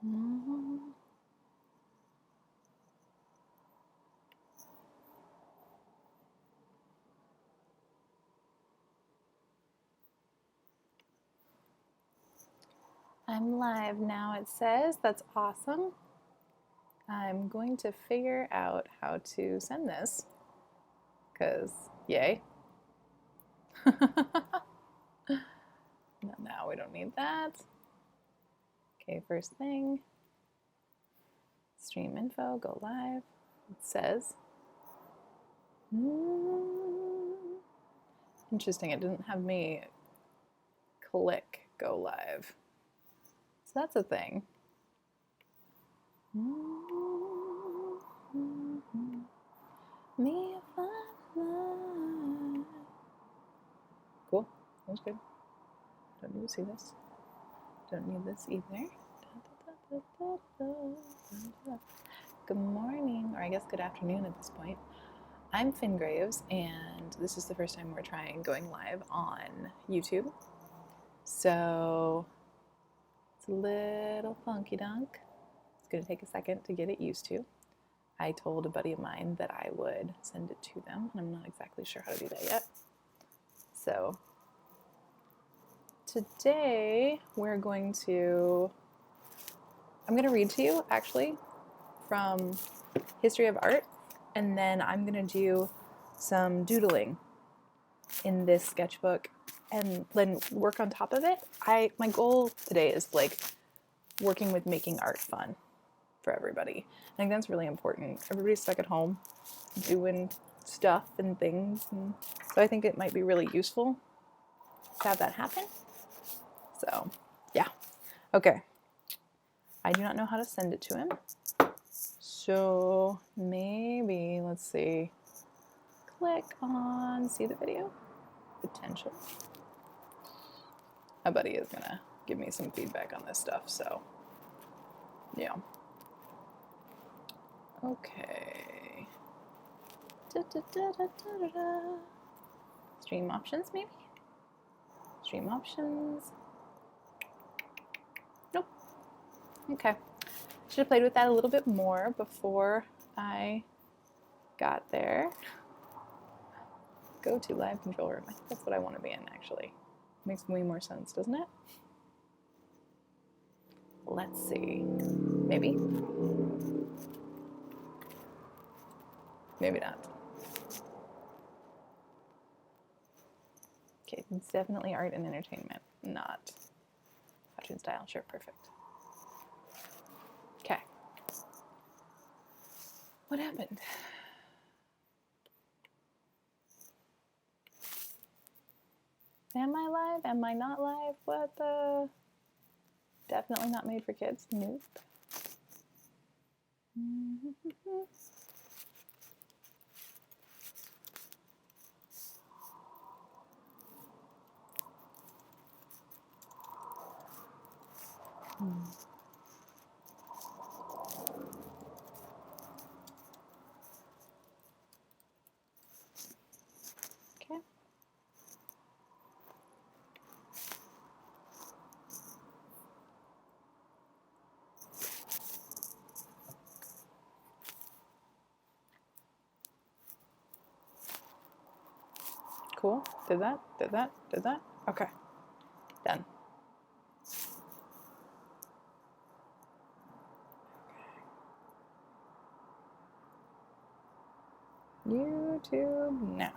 Mhm. I'm live now, it says. That's awesome. I'm going to figure out how to send this, because yay. No, we don't need that. Okay, first thing, stream info, go live. It says. Interesting, it didn't have me click go live. So that's a thing. Me if I fly. Cool, that was good. Don't need to see this. Don't need this either. Good morning, or I guess good afternoon at this point. I'm FINNGRAVES, and this is the first time we're trying going live on YouTube. So it's a little funky dunk. It's going to take a second to get it used to. I told a buddy of mine that I would send it to them, and I'm not exactly sure how to do that yet. So today I'm going to read to you actually from History of Art, and then I'm going to do some doodling in this sketchbook and then work on top of it. My goal today is like working with making art fun for everybody. I think that's really important. Everybody's stuck at home doing stuff and things, and so I think it might be really useful to have that happen. So yeah, okay. I do not know how to send it to him, so maybe, let's see, click on see the video, potential. My buddy is gonna give me some feedback on this stuff, so yeah. Okay. Stream options, maybe? Stream options. Nope. Okay. Should have played with that a little bit more before I got there. Go to live control room. I think that's what I want to be in, actually. Makes way more sense, doesn't it? Let's see. Maybe? Maybe not. Okay, it's definitely art and entertainment, not cartoon style. Sure, perfect. Okay. What happened? Am I live? Am I not live? What the? Definitely not made for kids. Nope. Okay. Cool. Did that. Okay. Done. YouTube now.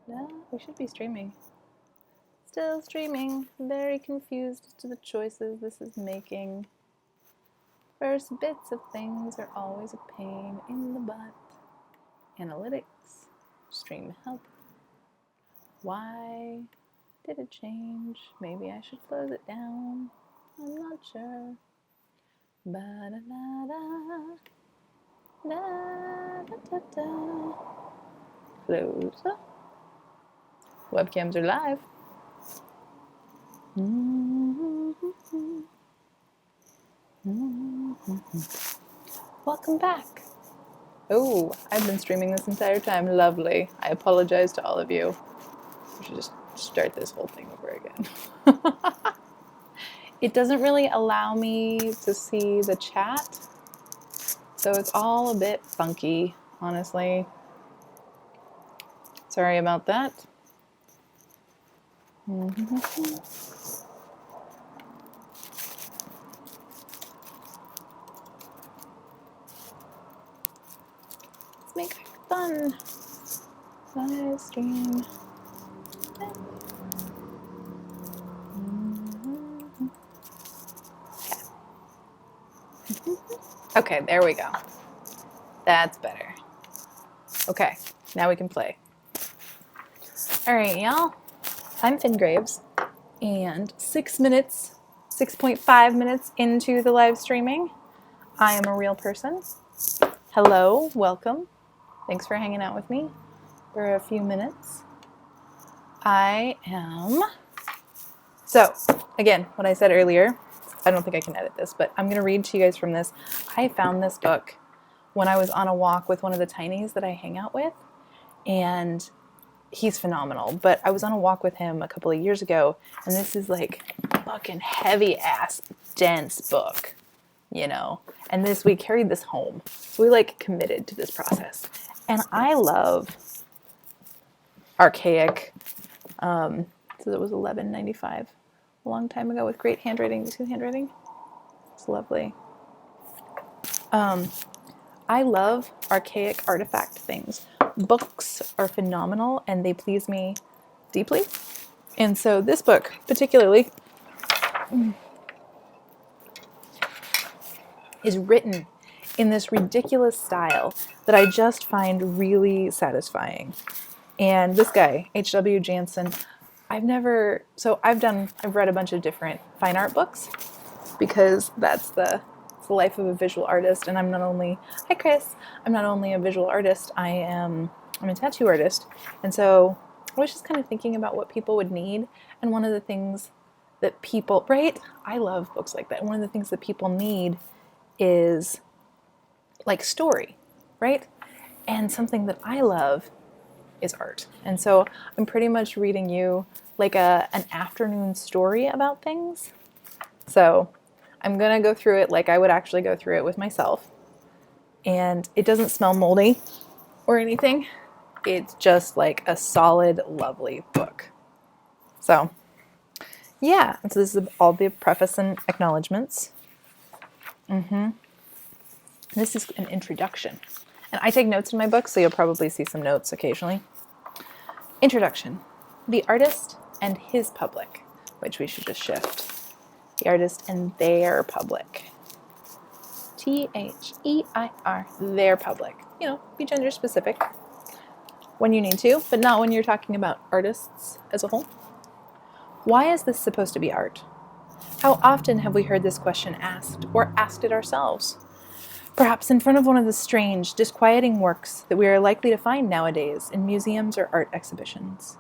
No, we should be streaming. Still streaming. Very confused as to the choices this is making. First bits of things are always a pain in the butt. Analytics, stream help. Why did it change? Maybe I should close it down. I'm not sure. Ba-da-da-da. Da-da-da-da. Close. Webcams are live. Welcome back. Oh, I've been streaming this entire time. Lovely. I apologize to all of you. We should just start this whole thing over again. It doesn't really allow me to see the chat, so it's all a bit funky, honestly. Sorry about that. Let's make it fun. Live stream. Okay, there we go. That's better. Okay, now we can play. All right, y'all. I'm FINNGRAVES, and 6 minutes, 6.5 minutes into the live streaming, I am a real person. Hello, welcome. Thanks for hanging out with me for a few minutes. So, again, what I said earlier, I don't think I can edit this, but I'm going to read to you guys from this. I found this book when I was on a walk with one of the tinies that I hang out with, and he's phenomenal. But I was on a walk with him a couple of years ago, and this is like a fucking heavy-ass, dense book, you know? And we carried this home. We like committed to this process. And I love archaic, so it was $11.95 a long time ago with great handwriting. You see the handwriting? It's lovely. I love archaic artifact things. Books are phenomenal and they please me deeply. And so this book particularly is written in this ridiculous style that I just find really satisfying. And this guy, H.W. Jansen, I've read a bunch of different fine art books because that's the life of a visual artist. And I'm not only a visual artist, I'm a tattoo artist. And so I was just kind of thinking about what people would need. And one of the things that people, right? I love books like that. One of the things that people need is like story, right? And something that I love is art. And so I'm pretty much reading you like an afternoon story about things. So I'm going to go through it like I would actually go through it with myself. And it doesn't smell moldy or anything. It's just like a solid, lovely book. So yeah, so this is all the preface and acknowledgements. This is an introduction. And I take notes in my book, so you'll probably see some notes occasionally. Introduction. The artist and his public, which we should just shift. The artist and their public. T-H-E-I-R, their public. You know, be gender specific when you need to, but not when you're talking about artists as a whole. Why is this supposed to be art? How often have we heard this question asked, or asked it ourselves? Perhaps in front of one of the strange, disquieting works that we are likely to find nowadays in museums or art exhibitions.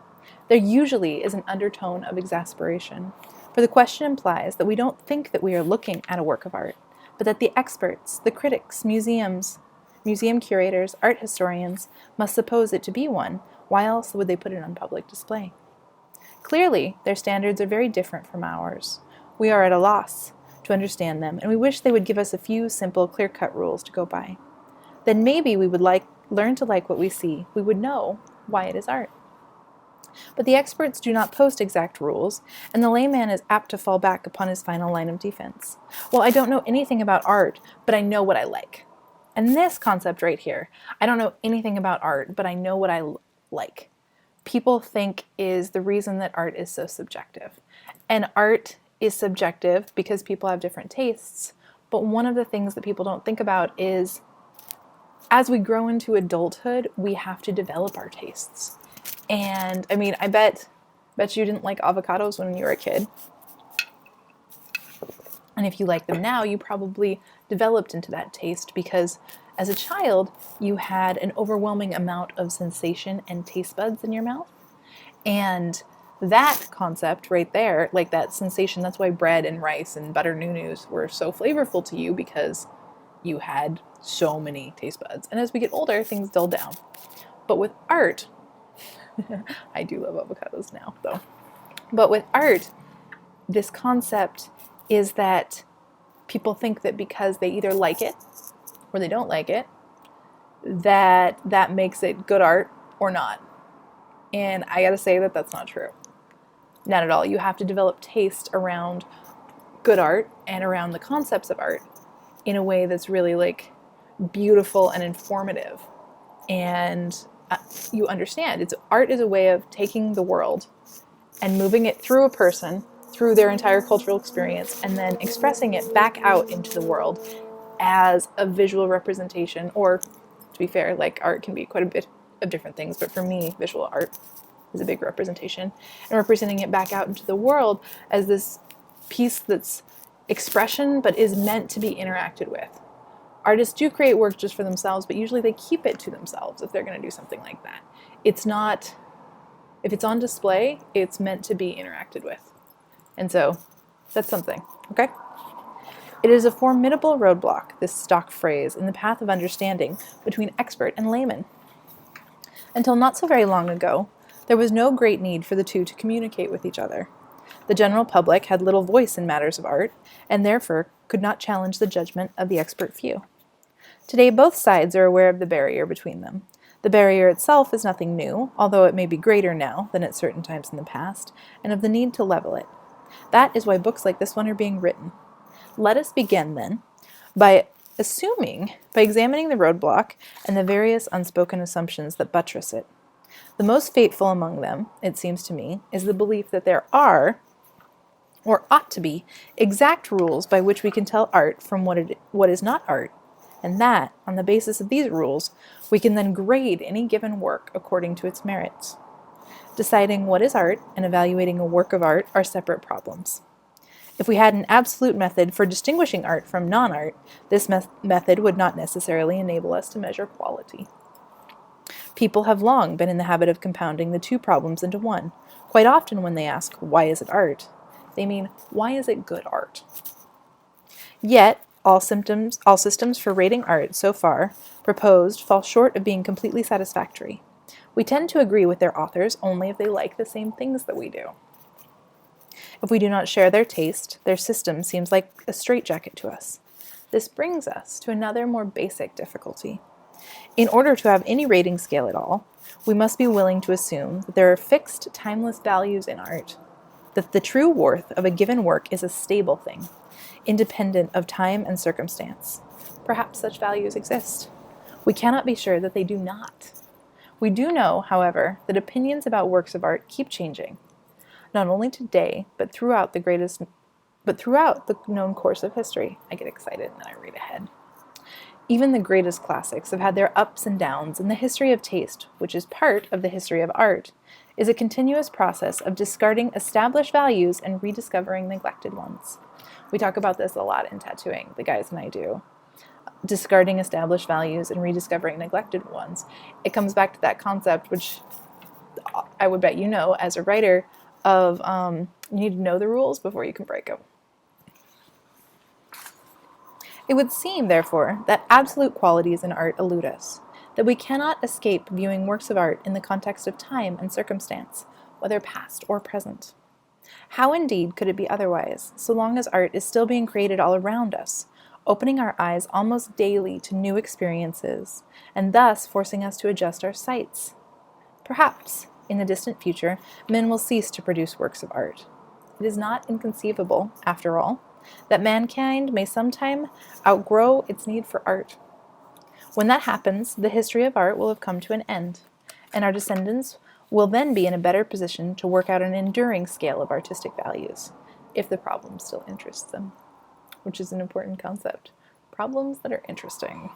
There usually is an undertone of exasperation, for the question implies that we don't think that we are looking at a work of art, but that the experts, the critics, museum curators, art historians must suppose it to be one. Why else would they put it on public display? Clearly, their standards are very different from ours. We are at a loss to understand them, and we wish they would give us a few simple, clear-cut rules to go by. Then maybe we would learn to like what we see. We would know why it is art. But the experts do not post exact rules, and the layman is apt to fall back upon his final line of defense. Well, I don't know anything about art, but I know what I like. And this concept right here, I don't know anything about art, but I know what I like, people think is the reason that art is so subjective. And art is subjective because people have different tastes. But one of the things that people don't think about is as we grow into adulthood, we have to develop our tastes. And I mean, I bet you didn't like avocados when you were a kid. And if you like them now, you probably developed into that taste because as a child, you had an overwhelming amount of sensation and taste buds in your mouth. And that concept right there, like that sensation, that's why bread and rice and butter noo-noos were so flavorful to you, because you had so many taste buds. And as we get older, things dull down. But with art, I do love avocados now, though. But with art, this concept is that people think that because they either like it or they don't like it, that makes it good art or not. And I gotta say that that's not true. Not at all. You have to develop taste around good art and around the concepts of art in a way that's really like beautiful and informative. And you understand, art is a way of taking the world and moving it through a person, through their entire cultural experience, and then expressing it back out into the world as a visual representation. Or, to be fair, like art can be quite a bit of different things, but for me, visual art is a big representation, and representing it back out into the world as this piece that's expression but is meant to be interacted with. Artists do create work just for themselves, but usually they keep it to themselves if they're going to do something like that. It's not, if it's on display, it's meant to be interacted with. And so that's something, okay? It is a formidable roadblock, this stock phrase, in the path of understanding between expert and layman. Until not so very long ago, there was no great need for the two to communicate with each other. The general public had little voice in matters of art, and therefore could not challenge the judgment of the expert few. Today, both sides are aware of the barrier between them. The barrier itself is nothing new, although it may be greater now than at certain times in the past, and of the need to level it. That is why books like this one are being written. Let us begin, then, by examining the roadblock and the various unspoken assumptions that buttress it. The most fateful among them, it seems to me, is the belief that there are, or ought to be, exact rules by which we can tell art from what is not art, and that, on the basis of these rules, we can then grade any given work according to its merits. Deciding what is art and evaluating a work of art are separate problems. If we had an absolute method for distinguishing art from non-art, this method would not necessarily enable us to measure quality. People have long been in the habit of compounding the two problems into one. Quite often when they ask, why is it art? They mean, why is it good art? Yet, all systems for rating art so far proposed fall short of being completely satisfactory. We tend to agree with their authors only if they like the same things that we do. If we do not share their taste, their system seems like a straitjacket to us. This brings us to another more basic difficulty. In order to have any rating scale at all, we must be willing to assume that there are fixed, timeless values in art, that the true worth of a given work is a stable thing, independent of time and circumstance. Perhaps such values exist. We cannot be sure that they do not. We do know, however, that opinions about works of art keep changing, not only today, but throughout the known course of history. I get excited and then I read ahead. Even the greatest classics have had their ups and downs, and the history of taste, which is part of the history of art, is a continuous process of discarding established values and rediscovering neglected ones. We talk about this a lot in tattooing, the guys and I do. Discarding established values and rediscovering neglected ones. It comes back to that concept, which I would bet you know as a writer, of you need to know the rules before you can break them. It would seem, therefore, that absolute qualities in art elude us, that we cannot escape viewing works of art in the context of time and circumstance, whether past or present. How indeed could it be otherwise, so long as art is still being created all around us, opening our eyes almost daily to new experiences, and thus forcing us to adjust our sights? Perhaps, in the distant future, men will cease to produce works of art. It is not inconceivable, after all, that mankind may sometime outgrow its need for art. When that happens, the history of art will have come to an end, and our descendants will then be in a better position to work out an enduring scale of artistic values, if the problem still interests them, which is an important concept. Problems that are interesting.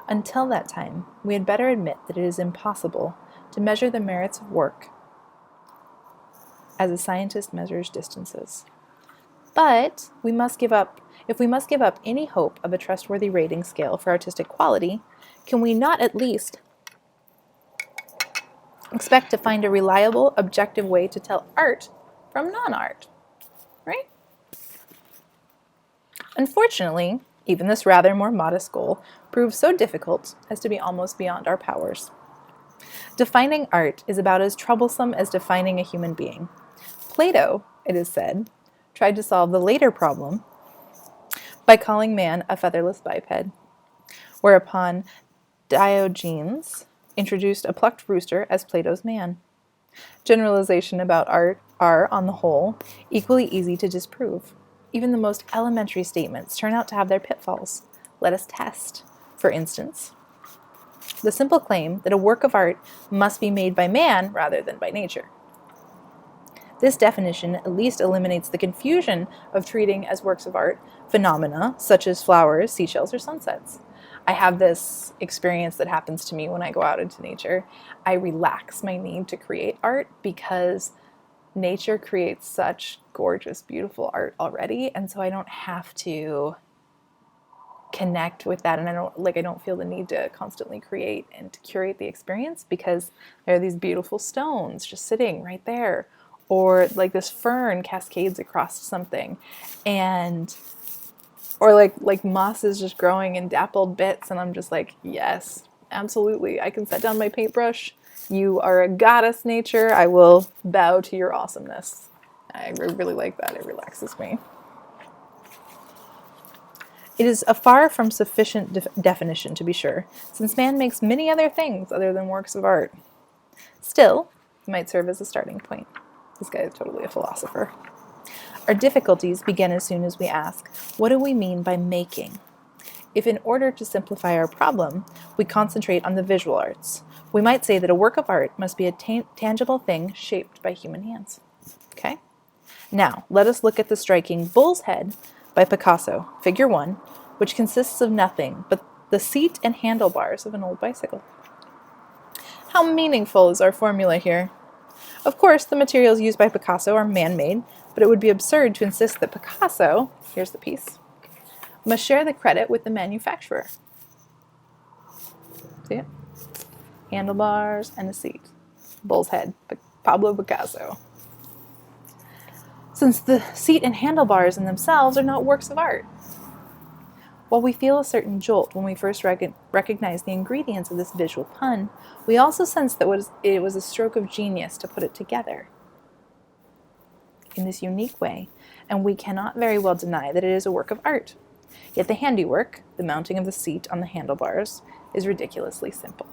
Until that time, we had better admit that it is impossible to measure the merits of work as a scientist measures distances. But if we must give up any hope of a trustworthy rating scale for artistic quality, can we not at least expect to find a reliable, objective way to tell art from non-art, right? Unfortunately, even this rather more modest goal proves so difficult as to be almost beyond our powers. Defining art is about as troublesome as defining a human being. Plato, it is said, tried to solve the later problem by calling man a featherless biped, whereupon Diogenes introduced a plucked rooster as Plato's man. Generalization about art are, on the whole, equally easy to disprove. Even the most elementary statements turn out to have their pitfalls. Let us test. For instance, the simple claim that a work of art must be made by man rather than by nature. This definition at least eliminates the confusion of treating as works of art phenomena such as flowers, seashells, or sunsets. I have this experience that happens to me when I go out into nature. I relax my need to create art because nature creates such gorgeous, beautiful art already, and so I don't have to connect with that, and I don't feel the need to constantly create and to curate the experience because there are these beautiful stones just sitting right there, or like this fern cascades across something, and or like moss is just growing in dappled bits, and I'm just like, yes, absolutely, I can set down my paintbrush. You are a goddess, nature. I will bow to your awesomeness. I really like that. It relaxes me. It is a far from sufficient definition, to be sure, since man makes many other things other than works of art. Still, it might serve as a starting point. This guy is totally a philosopher. Our difficulties begin as soon as we ask, what do we mean by making? If in order to simplify our problem, we concentrate on the visual arts, we might say that a work of art must be a tangible thing shaped by human hands. Okay? Now, let us look at the striking Bull's Head by Picasso, figure 1, which consists of nothing but the seat and handlebars of an old bicycle. How meaningful is our formula here? Of course, the materials used by Picasso are man-made, but it would be absurd to insist that Picasso, here's the piece, must share the credit with the manufacturer. See it? Handlebars and a seat. Bull's Head, Pablo Picasso. Since the seat and handlebars in themselves are not works of art. While we feel a certain jolt when we first recognize the ingredients of this visual pun, we also sense that it was a stroke of genius to put it together in this unique way, and we cannot very well deny that it is a work of art. Yet the handiwork, the mounting of the seat on the handlebars, is ridiculously simple.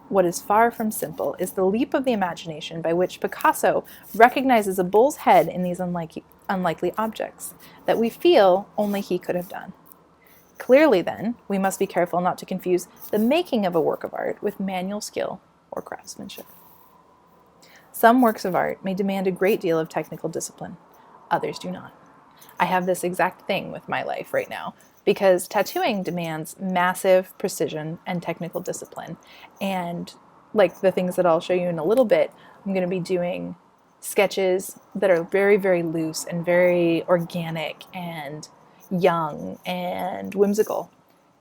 What is far from simple is the leap of the imagination by which Picasso recognizes a bull's head in these unlikely objects that we feel only he could have done. Clearly, then, we must be careful not to confuse the making of a work of art with manual skill or craftsmanship. Some works of art may demand a great deal of technical discipline. Others do not. I have this exact thing with my life right now because tattooing demands massive precision and technical discipline. And like the things that I'll show you in a little bit, I'm going to be doing sketches that are very, very loose and very organic and young and whimsical.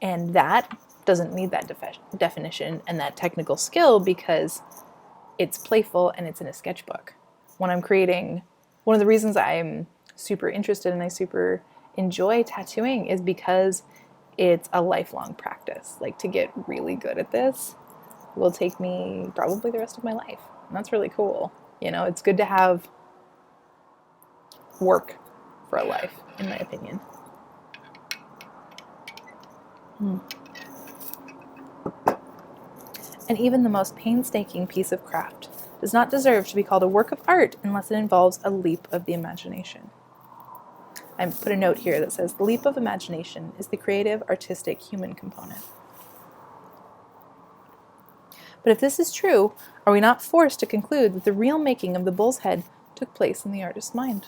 And that doesn't need that definition and that technical skill because it's playful and it's in a sketchbook. When I'm creating, one of the reasons I'm super interested and I super enjoy tattooing is because it's a lifelong practice. Like, to get really good at this will take me probably the rest of my life. And that's really cool. You know, it's good to have work for a life, in my opinion. And even the most painstaking piece of craft does not deserve to be called a work of art unless it involves a leap of the imagination. I put a note here that says the leap of imagination is the creative, artistic, human component. But if this is true, are we not forced to conclude that the real making of the bull's head took place in the artist's mind?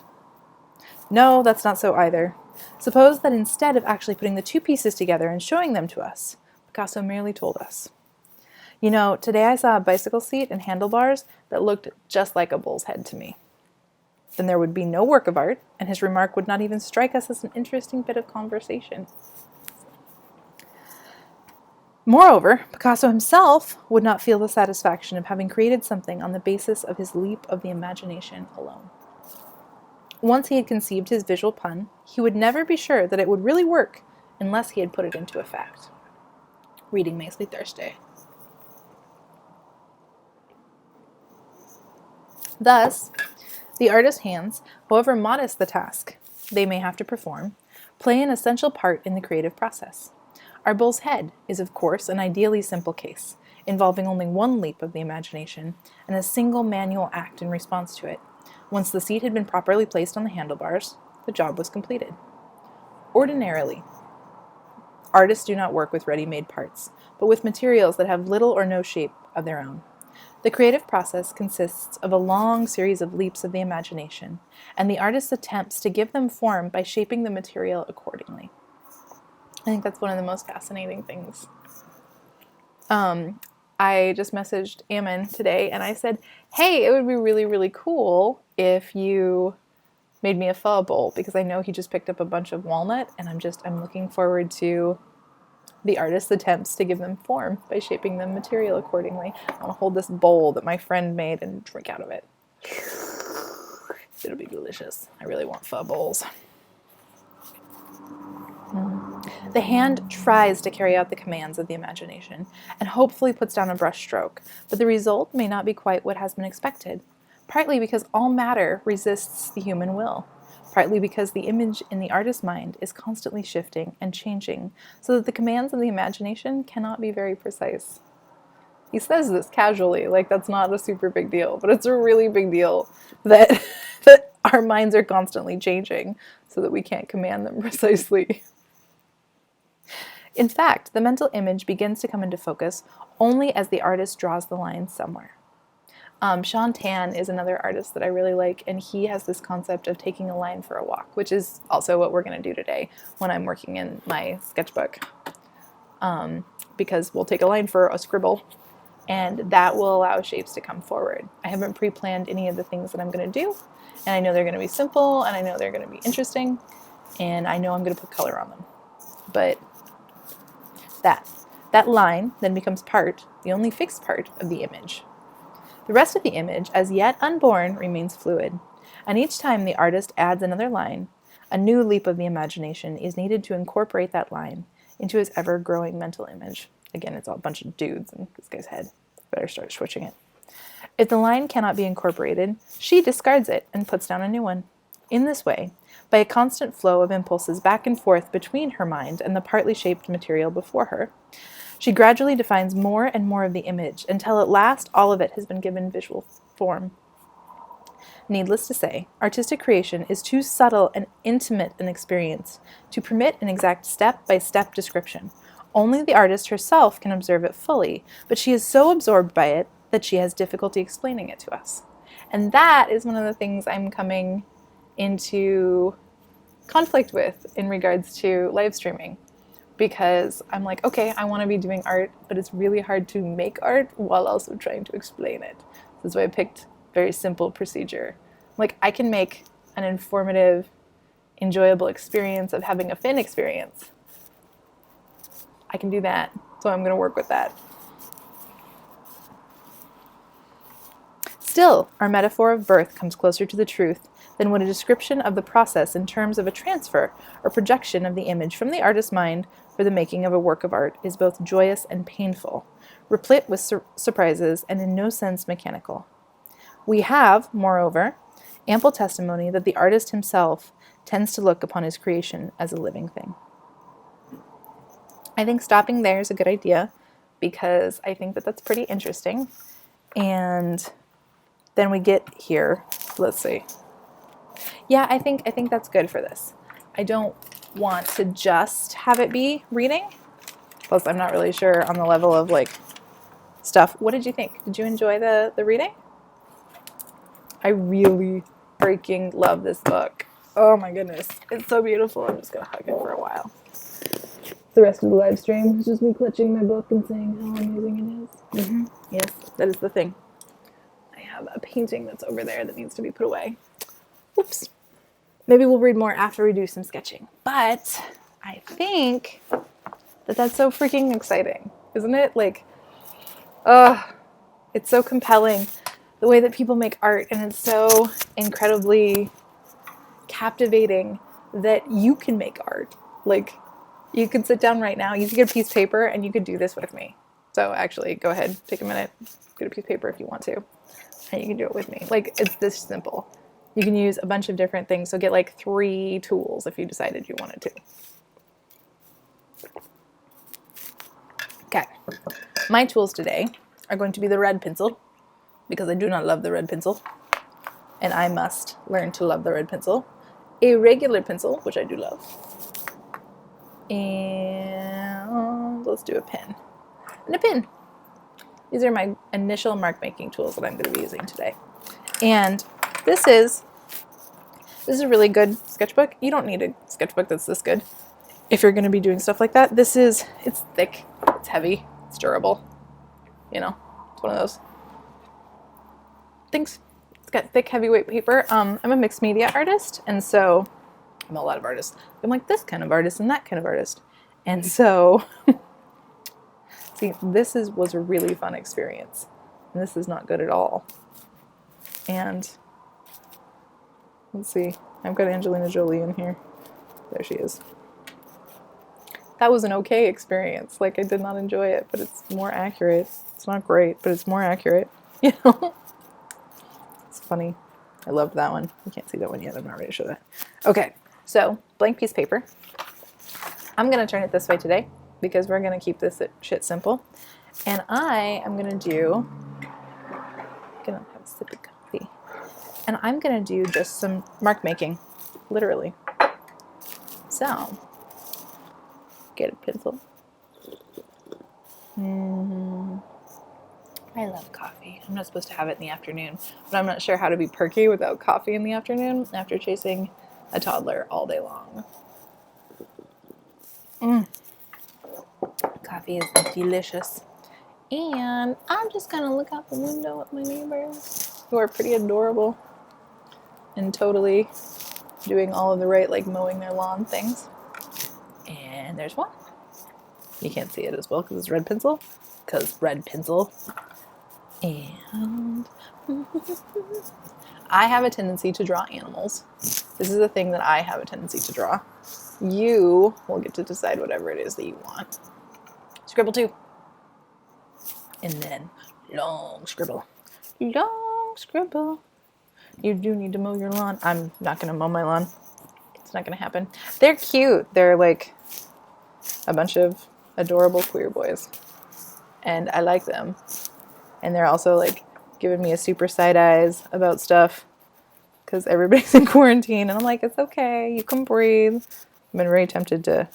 No, that's not so either. Suppose that instead of actually putting the two pieces together and showing them to us, Picasso merely told us, you know, today I saw a bicycle seat and handlebars that looked just like a bull's head to me. Then there would be no work of art, and his remark would not even strike us as an interesting bit of conversation. Moreover, Picasso himself would not feel the satisfaction of having created something on the basis of his leap of the imagination alone. Once he had conceived his visual pun, he would never be sure that it would really work unless he had put it into effect. Reading makes me thirsty. Thus, the artist's hands, however modest the task they may have to perform, play an essential part in the creative process. Our bull's head is, of course, an ideally simple case, involving only one leap of the imagination and a single manual act in response to it. Once the seat had been properly placed on the handlebars, the job was completed. Ordinarily, artists do not work with ready-made parts, but with materials that have little or no shape of their own. The creative process consists of a long series of leaps of the imagination, and the artist attempts to give them form by shaping the material accordingly. I think that's one of the most fascinating things. I just messaged Ammon today and I said, hey, it would be really, really cool if you made me a pho bowl, because I know he just picked up a bunch of walnut and I'm looking forward to the artist's attempts to give them form by shaping the material accordingly. I want to hold this bowl that my friend made and drink out of it. It'll be delicious. I really want pho bowls. The hand tries to carry out the commands of the imagination and hopefully puts down a brush stroke, but the result may not be quite what has been expected, partly because all matter resists the human will, partly because the image in the artist's mind is constantly shifting and changing, so that the commands of the imagination cannot be very precise. He says this casually, like that's not a super big deal, but it's a really big deal that, that our minds are constantly changing so that we can't command them precisely. In fact, the mental image begins to come into focus only as the artist draws the line somewhere. Sean Tan is another artist that I really like, and he has this concept of taking a line for a walk, which is also what we're going to do today when I'm working in my sketchbook. Because we'll take a line for a scribble, and that will allow shapes to come forward. I haven't pre-planned any of the things that I'm going to do, and I know they're going to be simple, and I know they're going to be interesting, and I know I'm going to put color on them. But that line then becomes the only fixed part of the image. The rest of the image, as yet unborn, remains fluid, and each time the artist adds another line, a new leap of the imagination is needed to incorporate that line into his ever-growing mental image. Again, it's all a bunch of dudes in this guy's head. Better start switching it. If the line cannot be incorporated, she discards it and puts down a new one. In this way, by a constant flow of impulses back and forth between her mind and the partly shaped material before her, she gradually defines more and more of the image until at last all of it has been given visual form. Needless to say, artistic creation is too subtle and intimate an experience to permit an exact step-by-step description. Only the artist herself can observe it fully, but she is so absorbed by it that she has difficulty explaining it to us. And that is one of the things I'm coming into conflict with in regards to live streaming. Because I'm like, okay, I want to be doing art, but it's really hard to make art while also trying to explain it. That's why I picked very simple procedure. Like, I can make an informative, enjoyable experience of having a Finn experience. I can do that, so I'm going to work with that. Still, our metaphor of birth comes closer to the truth than would a description of the process in terms of a transfer or projection of the image from the artist's mind for the making of a work of art is both joyous and painful, replete with surprises, and in no sense mechanical. We have, moreover, ample testimony that the artist himself tends to look upon his creation as a living thing. I think stopping there is a good idea because I think that that's pretty interesting. And then we get here. Let's see. Yeah, I think that's good for this. I don't want to just have it be reading. Plus, I'm not really sure on the level of like stuff. What did you think? Did you enjoy the reading? I really freaking love this book. Oh my goodness. It's so beautiful. I'm just going to hug it for a while. The rest of the live stream is just me clutching my book and saying how amazing it is. Yes, that is the thing. I have a painting that's over there that needs to be put away. Oops. Maybe we'll read more after we do some sketching. But I think that that's so freaking exciting. isn't it? Like, ugh, it's so compelling the way that people make art, and it's so incredibly captivating that you can make art. Like, you could sit down right now, you could get a piece of paper, and you could do this with me. So actually, go ahead, take a minute, get a piece of paper if you want to, and you can do it with me. Like, it's this simple. You can use a bunch of different things. So get like 3 tools if you decided you wanted to. Okay, my tools today are going to be the red pencil, because I do not love the red pencil, and I must learn to love the red pencil. A regular pencil, which I do love, and let's do a pen, and a pin. These are my initial mark making tools that I'm going to be using today. And this is a really good sketchbook. You don't need a sketchbook that's this good if you're going to be doing stuff like that. It's thick, it's heavy, it's durable. You know, it's one of those things. It's got thick, heavyweight paper. I'm a mixed media artist, and so I'm a lot of artists. I'm like this kind of artist and that kind of artist. And so, see, was a really fun experience. And this is not good at all. And let's see, I've got Angelina Jolie in here. There she is. That was an okay experience. Like, I did not enjoy it, but it's more accurate. It's not great, but it's more accurate. You know? It's funny. I loved that one. You can't see that one yet. I'm not ready to show that. Okay, so blank piece of paper. I'm going to turn it this way today because we're going to keep this shit simple. And I am going to do, gonna have a sip of coffee. And I'm going to do just some mark making, literally. So, get a pencil. I love coffee. I'm not supposed to have it in the afternoon, but I'm not sure how to be perky without coffee in the afternoon after chasing a toddler all day long. Coffee is delicious. And I'm just gonna look out the window at my neighbors, who are pretty adorable and totally doing all of the right, like, mowing their lawn things. And there's one. You can't see it as well because it's red pencil. And I have a tendency to draw animals. This is a thing that I have a tendency to draw. You will get to decide whatever it is that you want. Scribble 2. And then long scribble. Long scribble. You do need to mow your lawn. I'm not going to mow my lawn. It's not going to happen. They're cute. They're like a bunch of adorable queer boys. And I like them. And they're also like giving me a super side eyes about stuff because everybody's in quarantine. And I'm like, it's okay. You can breathe. I've been very tempted to,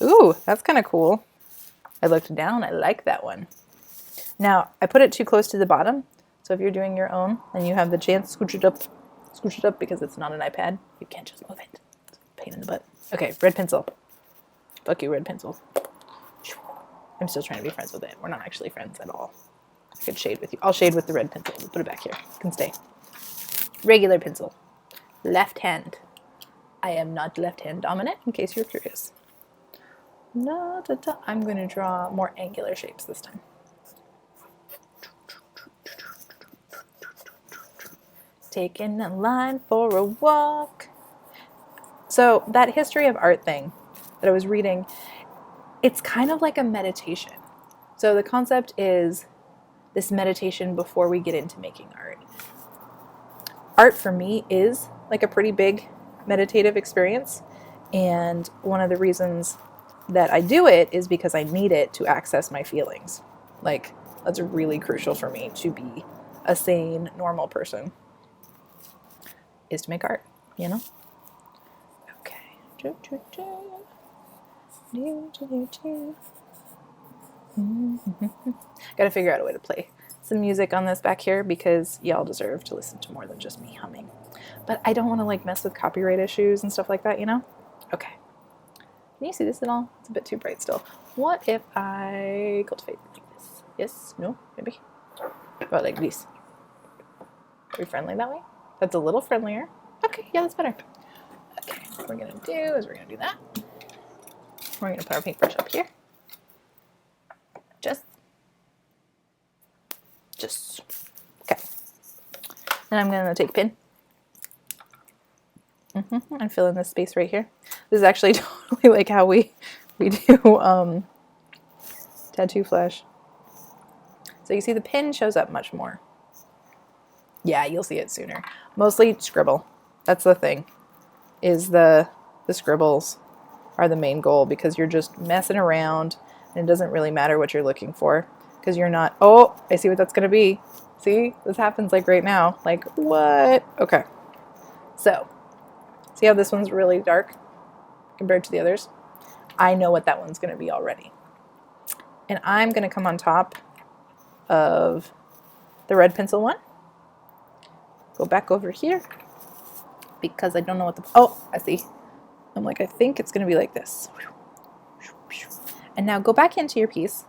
ooh, that's kind of cool. I looked down. I like that one. Now, I put it too close to the bottom. So if you're doing your own and you have the chance, scooch it up because it's not an iPad. You can't just move it. It's a pain in the butt. Okay, red pencil. Fuck you, red pencil. I'm still trying to be friends with it. We're not actually friends at all. I could shade with you. I'll shade with the red pencil. We'll put it back here. It can stay. Regular pencil. Left hand. I am not left hand dominant, in case you're curious. I'm going to draw more angular shapes this time. Taking a line for a walk. So that history of art thing that I was reading, it's kind of like a meditation. So the concept is this meditation before we get into making art. Art for me is like a pretty big meditative experience. And one of the reasons that I do it is because I need it to access my feelings. Like, that's really crucial for me to be a sane, normal person, is to make art, you know? Okay. Gotta figure out a way to play some music on this back here because y'all deserve to listen to more than just me humming. But I don't want to like mess with copyright issues and stuff like that, you know? Okay. Can you see this at all? It's a bit too bright still. What if I cultivate like this? Yes? No? Maybe? Or like this? Are we friendly that way? That's a little friendlier. Okay, yeah, that's better. Okay, what we're gonna do is we're gonna do that. We're gonna put our paintbrush up here. Just Just, okay. And I'm going to take a pin and fill in this space right here. This is actually totally like how we do tattoo flash. So you see the pin shows up much more. Yeah, you'll see it sooner. Mostly scribble. That's the thing, is the scribbles are the main goal, because you're just messing around and it doesn't really matter what you're looking for, because you're not, oh, I see what that's going to be. See, this happens like right now. Like, what? Okay. So, see how this one's really dark compared to the others? I know what that one's going to be already. And I'm going to come on top of the red pencil one. Go back over here, because I don't know what the, oh, I see. I'm like, I think it's going to be like this. And now go back into your piece,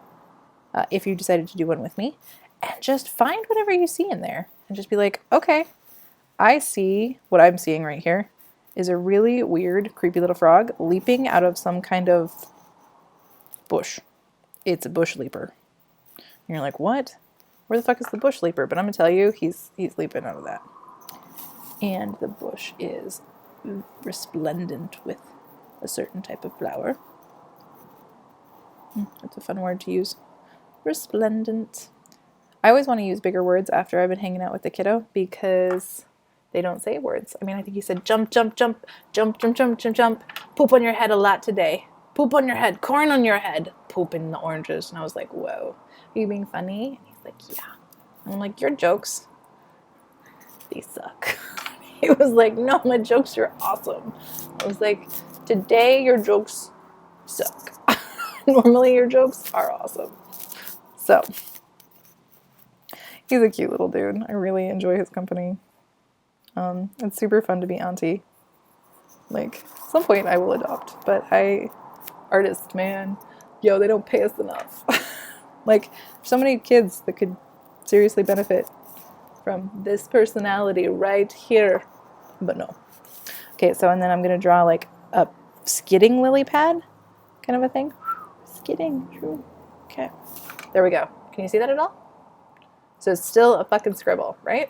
if you decided to do one with me, and just find whatever you see in there. And just be like, okay, I see what I'm seeing right here is a really weird, creepy little frog leaping out of some kind of bush. It's a bush leaper. And you're like, what? Where the fuck is the bush leaper? But I'm going to tell you, he's leaping out of that. And the bush is resplendent with a certain type of flower. That's a fun word to use. Resplendent. I always want to use bigger words after I've been hanging out with the kiddo, because they don't say words. I mean, I think he said jump, jump, jump, jump, jump, jump, jump, jump, poop on your head a lot today. Poop on your head, corn on your head, poop in the oranges. And I was like, whoa, are you being funny? And he's like, yeah. And I'm like, your jokes, they suck. He was like, no, my jokes are awesome. I was like, today your jokes suck. Normally your jokes are awesome. So, he's a cute little dude. I really enjoy his company. It's super fun to be auntie. Like, at some point I will adopt, but artist, man, yo, they don't pay us enough. Like, so many kids that could seriously benefit from this personality right here, but no. Okay, so, and then I'm gonna draw like a skidding lily pad, kind of a thing. Skidding, true. Okay, there we go. Can you see that at all? So it's still a fucking scribble, right?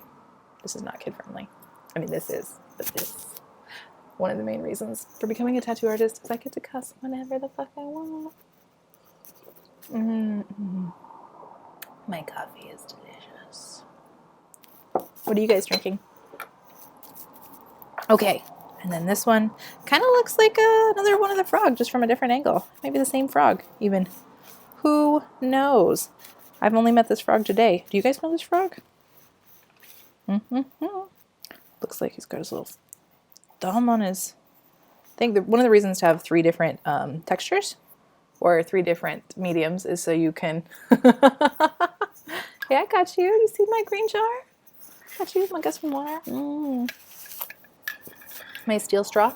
This is not kid friendly. I mean, this is, but this. One of the main reasons for becoming a tattoo artist is I get to cuss whenever the fuck I want. My coffee is delicious. What are you guys drinking? Okay, and then this one kind of looks like another one of the frog, just from a different angle. Maybe the same frog, even. Who knows? I've only met this frog today. Do you guys know this frog? Looks like he's got his little thumb on his thing. One of the reasons to have 3 different textures or 3 different mediums is so you can... Hey, I got you. You see my green jar? Got you. I got some water. My steel straw.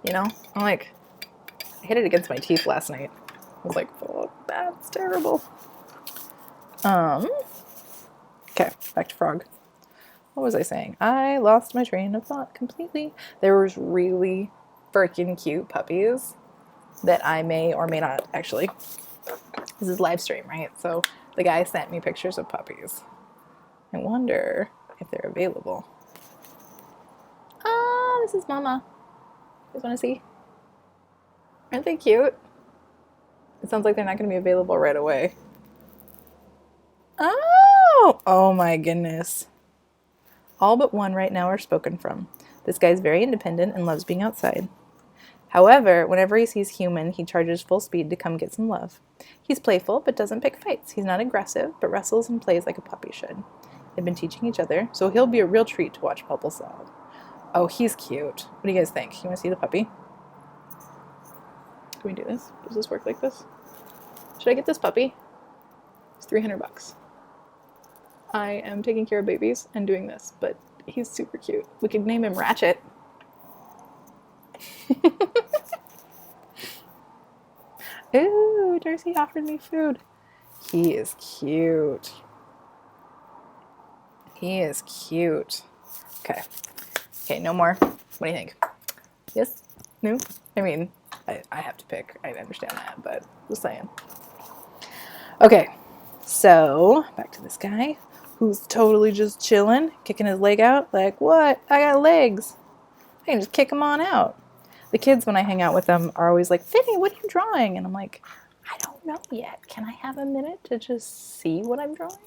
You know? I'm like... I hit it against my teeth last night. I was like, oh, that's terrible. Okay, back to frog. What was I saying? I lost my train of thought completely. There was really freaking cute puppies that I may or may not actually. This is live stream, right? So the guy sent me pictures of puppies. I wonder if they're available. Ah, this is Mama. You guys want to see? Aren't they cute? It sounds like they're not going to be available right away. Oh my goodness. All but one right now are spoken from. This guy's very independent and loves being outside. However, whenever he sees human, he charges full speed to come get some love. He's playful, but doesn't pick fights. He's not aggressive, but wrestles and plays like a puppy should. They've been teaching each other, so he'll be a real treat to watch Pupple solve. Oh, he's cute. What do you guys think? You want to see the puppy? Can we do this? Does this work like this? Should I get this puppy? It's $300. I am taking care of babies and doing this, but he's super cute. We could name him Ratchet. Ooh, Darcy offered me food. He is cute. He is cute. Okay. Okay, no more. What do you think? Yes? No? I mean, I have to pick. I understand that, but just saying. Okay. So, back to this guy who's totally just chilling, kicking his leg out. Like, what? I got legs. I can just kick them on out. The kids, when I hang out with them, are always like, Finny, what are you drawing? And I'm like, I don't know yet. Can I have a minute to just see what I'm drawing?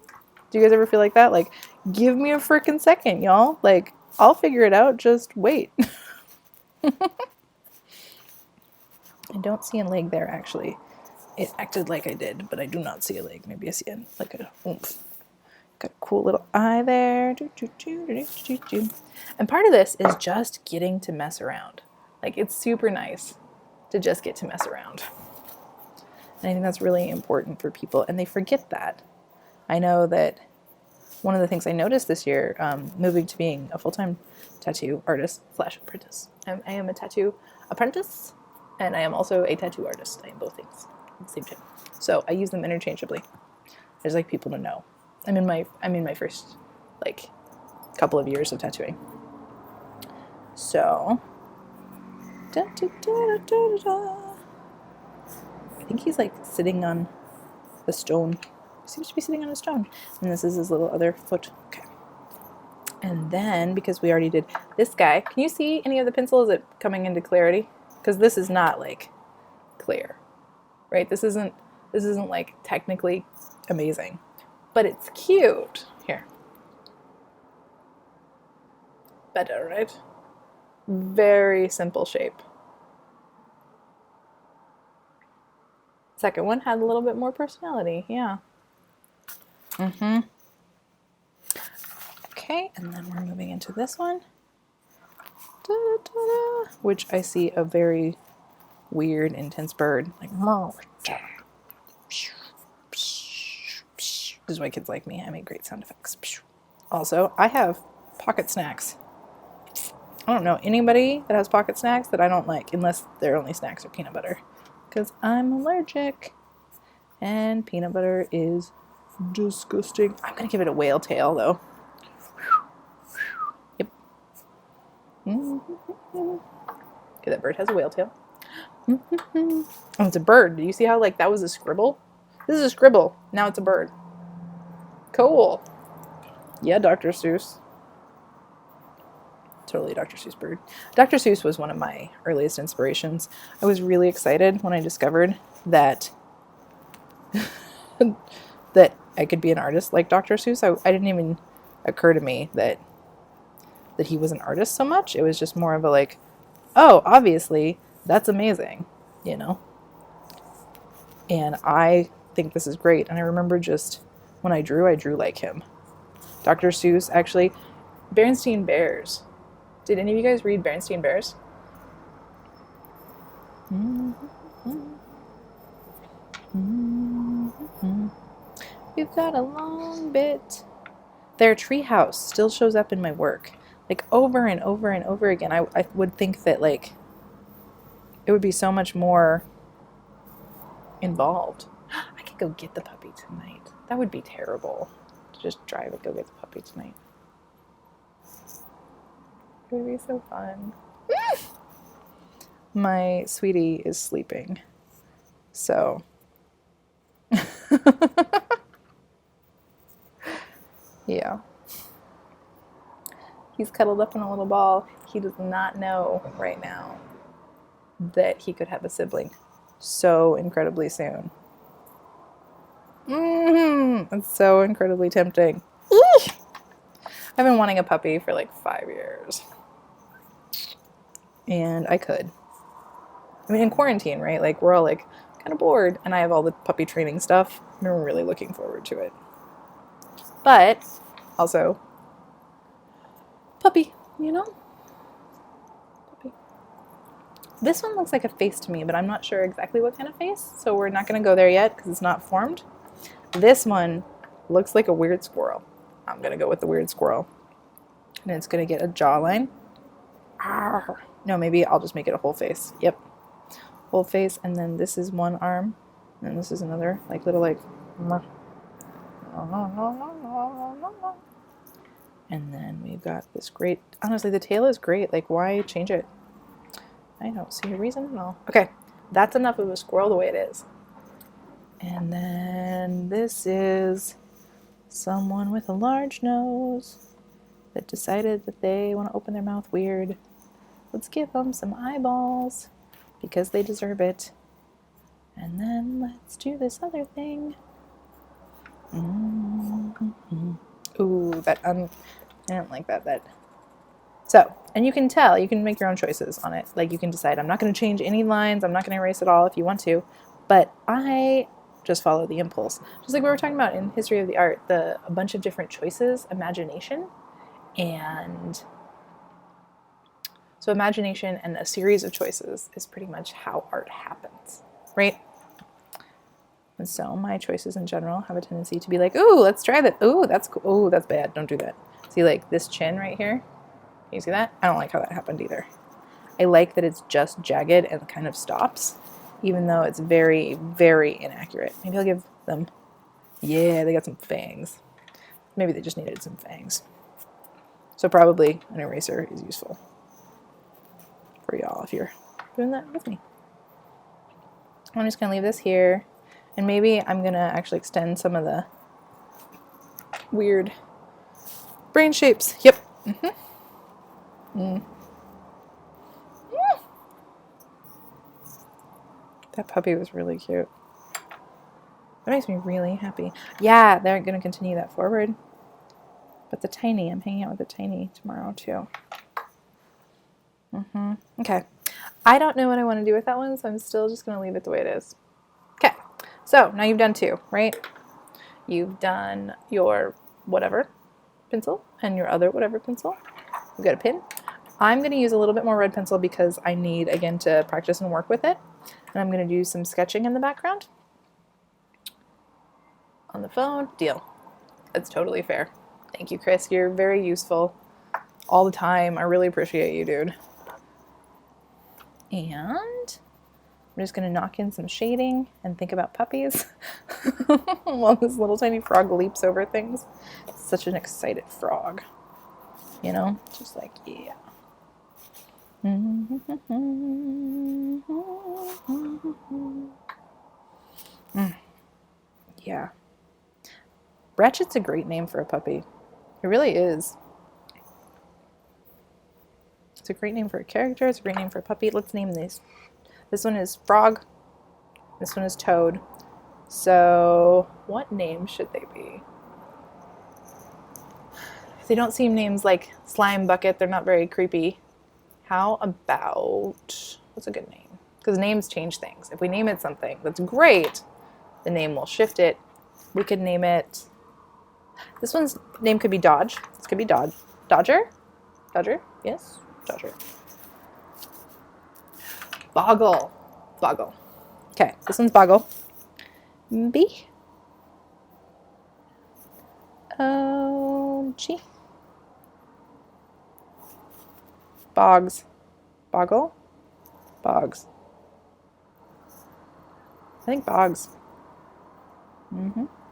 Do you guys ever feel like that? Like, give me a freaking second, y'all. Like, I'll figure it out. Just wait. I don't see a leg there, actually. It acted like I did, but I do not see a leg. Maybe I see it like a oomph. Got a cool little eye there. And part of this is just getting to mess around. Like, it's super nice to just get to mess around. And I think that's really important for people, and they forget that. I know that one of the things I noticed this year, moving to being a full-time tattoo artist / apprentice. I am a tattoo apprentice, and I am also a tattoo artist. I am both things at the same time. So I use them interchangeably. I just like people to know. I'm in my first like couple of years of tattooing. So I think he's like sitting on a stone. He seems to be sitting on a stone. And this is his little other foot. Okay. And then, because we already did this guy, can you see any of the pencil? Is it coming into clarity? Because this is not like clear, right? This isn't like technically amazing, but it's cute. Here. Better, right? Very simple shape. Second one had a little bit more personality, yeah. Okay, and then we're moving into this one. Da-da-da-da, which I see a very weird, intense bird. Like, this is why kids like me. I make great sound effects. Also, I have pocket snacks. I don't know anybody that has pocket snacks that I don't like, unless their only snacks are peanut butter. Because I'm allergic. And peanut butter is disgusting. I'm going to give it a whale tail, though. Yep. Okay, that bird has a whale tail. Oh, it's a bird. Do you see how, like, that was a scribble? This is a scribble. Now it's a bird. Cool. Yeah, Dr. Seuss. Totally Dr. Seuss bird. Dr. Seuss was one of my earliest inspirations. I was really excited when I discovered that that I could be an artist like Dr. Seuss. I didn't even occur to me that he was an artist so much. It was just more of a like, oh, obviously, that's amazing, you know? And I think this is great. And I remember just when I drew like him. Dr. Seuss, actually, Berenstain Bears. Did any of you guys read Berenstain Bears? We've got a long bit. Their treehouse still shows up in my work. Like over and over and over again. I would think that like it would be so much more involved. I could go get the puppy tonight. That would be terrible. To just drive and go get the puppy tonight. It would be so fun. My sweetie is sleeping. So. Yeah. He's cuddled up in a little ball. He does not know right now that he could have a sibling so incredibly soon. It's so incredibly tempting. I've been wanting a puppy for like 5 years. And I could. I mean, in quarantine, right? Like, we're all like kind of bored. And I have all the puppy training stuff. And we're really looking forward to it. But also, puppy, you know? Puppy. This one looks like a face to me, but I'm not sure exactly what kind of face. So we're not going to go there yet because it's not formed. This one looks like a weird squirrel. I'm going to go with the weird squirrel. And it's going to get a jawline. Arr. No, maybe I'll just make it a whole face. Yep. Whole face. And then this is one arm. And this is another, like, little, like... And then we've got this great... Honestly, the tail is great. Like, why change it? I don't see a reason at all. Okay. That's enough of a squirrel the way it is. And then this is someone with a large nose that decided that they want to open their mouth weird. Let's give them some eyeballs because they deserve it. And then let's do this other thing. Mm-hmm. Ooh, I don't like that. So, and you can tell, you can make your own choices on it. Like you can decide, I'm not going to change any lines, I'm not going to erase it all if you want to, but I just follow the impulse. Just like we were talking about in History of the Art, a bunch of different choices, imagination, and so imagination and a series of choices is pretty much how art happens, right? And so my choices in general have a tendency to be like, ooh, let's try that. Ooh, that's cool. Ooh, that's bad. Don't do that. See, like this chin right here? Can you see that? I don't like how that happened either. I like that it's just jagged and kind of stops, even though it's very, very inaccurate. Maybe I'll give them, yeah, they got some fangs. Maybe they just needed some fangs. So probably an eraser is useful for y'all if you're doing that with me. I'm just going to leave this here. And maybe I'm going to actually extend some of the weird brain shapes. Yep. Mm-hmm. Mm. That puppy was really cute. That makes me really happy. Yeah, they're going to continue that forward. But the tiny, I'm hanging out with the tiny tomorrow too. Okay. I don't know what I want to do with that one, so I'm still just going to leave it the way it is. Okay. So now you've done two, right? You've done your whatever pencil and your other whatever pencil. You've got a pin. I'm going to use a little bit more red pencil because I need, again, to practice and work with it. And I'm going to do some sketching in the background. On the phone. Deal. It's totally fair. Thank you, Chris. You're very useful all the time. I really appreciate you, dude. And I'm just going to knock in some shading and think about puppies while this little tiny frog leaps over things. It's such an excited frog. You know? Just like, yeah. Yeah. Ratchet's a great name for a puppy. It really is. It's a great name for a character. It's a great name for a puppy. Let's name these. This one is Frog. This one is Toad. So, what name should they be? They don't seem names like Slime Bucket. They're not very creepy. How about, what's a good name? Because names change things. If we name it something that's great, the name will shift it. We could name it, this one's name could be Dodge. This could be Dodge. Dodger? Dodger? Yes? Dodger. Boggle. Boggle. Okay, this one's Boggle. B. O. G. Bogs. Boggle? Bogs. I think Bogs.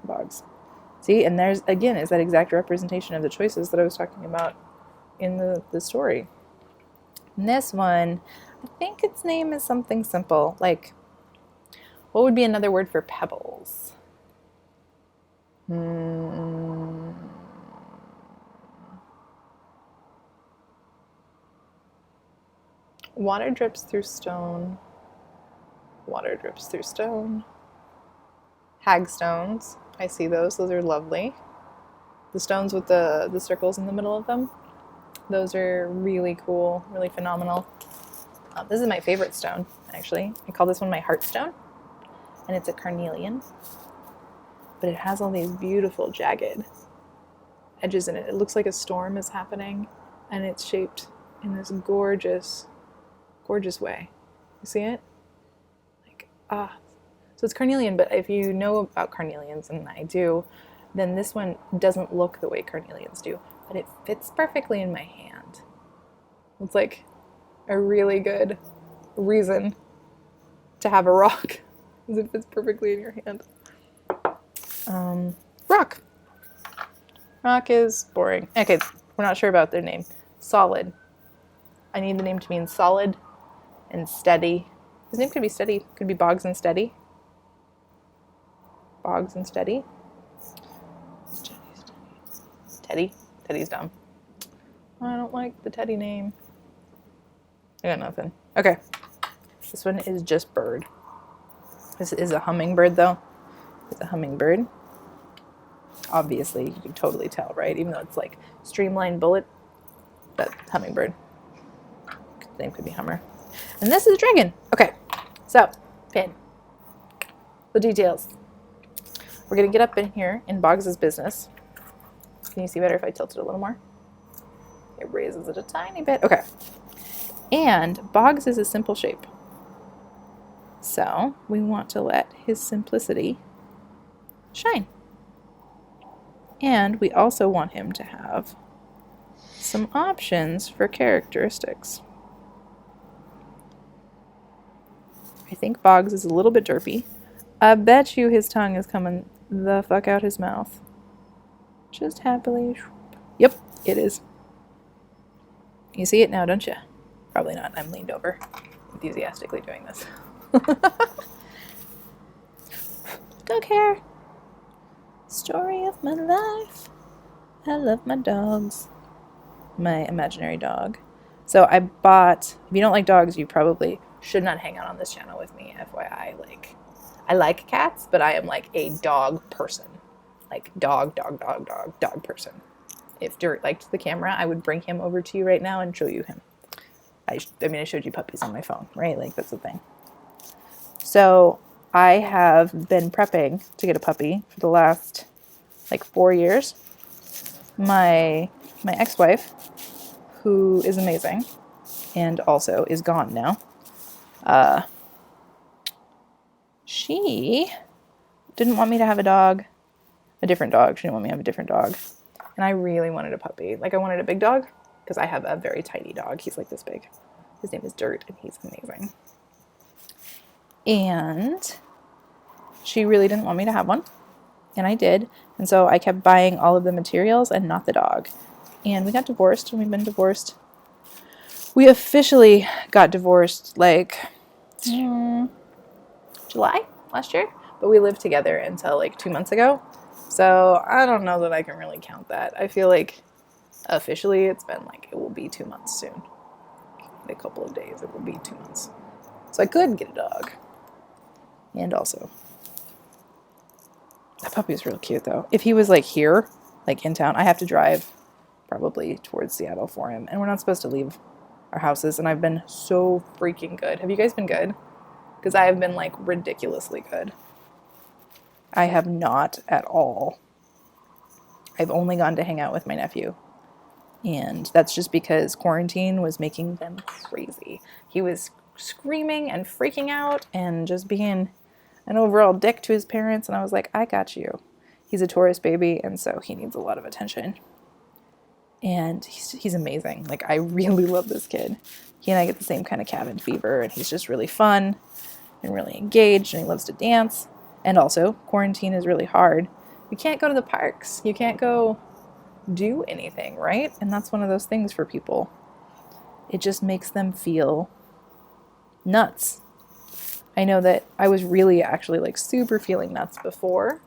Bogs. See, and there's, again, is that exact representation of the choices that I was talking about in the story. And this one, I think its name is something simple, like, what would be another word for pebbles? Water drips through stone. Water drips through stone. Hagstones. I see those. Those are lovely. The stones with the circles in the middle of them. Those are really cool, really phenomenal. This is my favorite stone, actually. I call this one my heart stone. And it's a carnelian. But it has all these beautiful jagged edges in it. It looks like a storm is happening. And it's shaped in this gorgeous, gorgeous way. You see it? Like, So it's carnelian, but if you know about carnelians, and I do, then this one doesn't look the way carnelians do, but it fits perfectly in my hand. It's like a really good reason to have a rock, because it fits perfectly in your hand. Rock. Rock is boring. Okay, we're not sure about their name. Solid. I need the name to mean solid and steady. His name could be steady. Could be Boggs and Steady. Boggs and Steady. Teddy. Teddy's dumb. I don't like the Teddy name. I got nothing. Okay. This one is just bird. This is a hummingbird, though. It's a hummingbird. Obviously, you can totally tell, right? Even though it's like streamlined bullet, but hummingbird. The name could be Hummer. And this is a dragon. Okay. So, Finn. The details. We're going to get up in here in Boggs' business. Can you see better if I tilt it a little more? It raises it a tiny bit. Okay. And Boggs is a simple shape. So we want to let his simplicity shine. And we also want him to have some options for characteristics. I think Boggs is a little bit derpy. I bet you his tongue is coming the fuck out his mouth. Just happily. Yep, it is. You see it now, don't you? Probably not. I'm leaned over, enthusiastically doing this. Don't care. Story of my life. I love my dogs. My imaginary dog. So I bought, if you don't like dogs, you probably should not hang out on this channel with me, FYI. Like, I like cats, but I am like a dog person. Like dog person. If Dirt liked the camera, I would bring him over to you right now and show you him. I showed you puppies on my phone, right? Like, that's the thing. So I have been prepping to get a puppy for the last, like, 4 years. My ex-wife, who is amazing and also is gone now, she didn't want me to have a dog, a different dog. She didn't want me to have a different dog. And I really wanted a puppy. Like, I wanted a big dog because I have a very tiny dog. He's like this big. His name is Dirt, and he's amazing. And she really didn't want me to have one. And I did. And so I kept buying all of the materials and not the dog. And we got divorced, and we've been divorced. We officially got divorced, like, July last year. But we lived together until, like, 2 months ago. So I don't know that I can really count that. I feel like officially it's been like, it will be 2 months soon. In a couple of days, it will be 2 months. So I could get a dog. And also, that puppy is real cute though. If he was like here, like in town, I have to drive probably towards Seattle for him. And we're not supposed to leave our houses. And I've been so freaking good. Have you guys been good? Because I have been like ridiculously good. I have not at all. I've only gone to hang out with my nephew. And that's just because quarantine was making them crazy. He was screaming and freaking out and just being an overall dick to his parents. And I was like, I got you. He's a Taurus baby, and so he needs a lot of attention. And he's amazing. Like, I really love this kid. He and I get the same kind of cabin fever, and he's just really fun and really engaged, and he loves to dance. And also, quarantine is really hard. You can't go to the parks. You can't go do anything, right? And that's one of those things for people. It just makes them feel nuts. I know that I was really actually like super feeling nuts before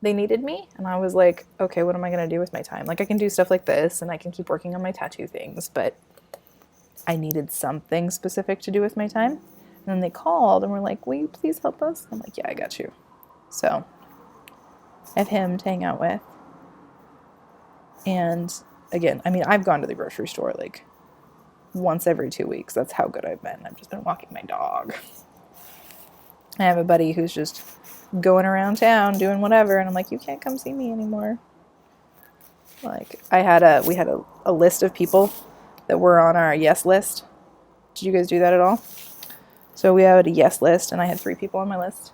they needed me. And I was like, okay, what am I going to do with my time? Like, I can do stuff like this and I can keep working on my tattoo things, but I needed something specific to do with my time. And then they called and were like, will you please help us? I'm like, yeah, I got you. So I have him to hang out with. And again, I mean, I've gone to the grocery store like once every 2 weeks. That's how good I've been. I've just been walking my dog. I have a buddy who's just going around town doing whatever. And I'm like, you can't come see me anymore. Like, we had a list of people that were on our yes list. Did you guys do that at all? So we had a yes list, and I had 3 people on my list.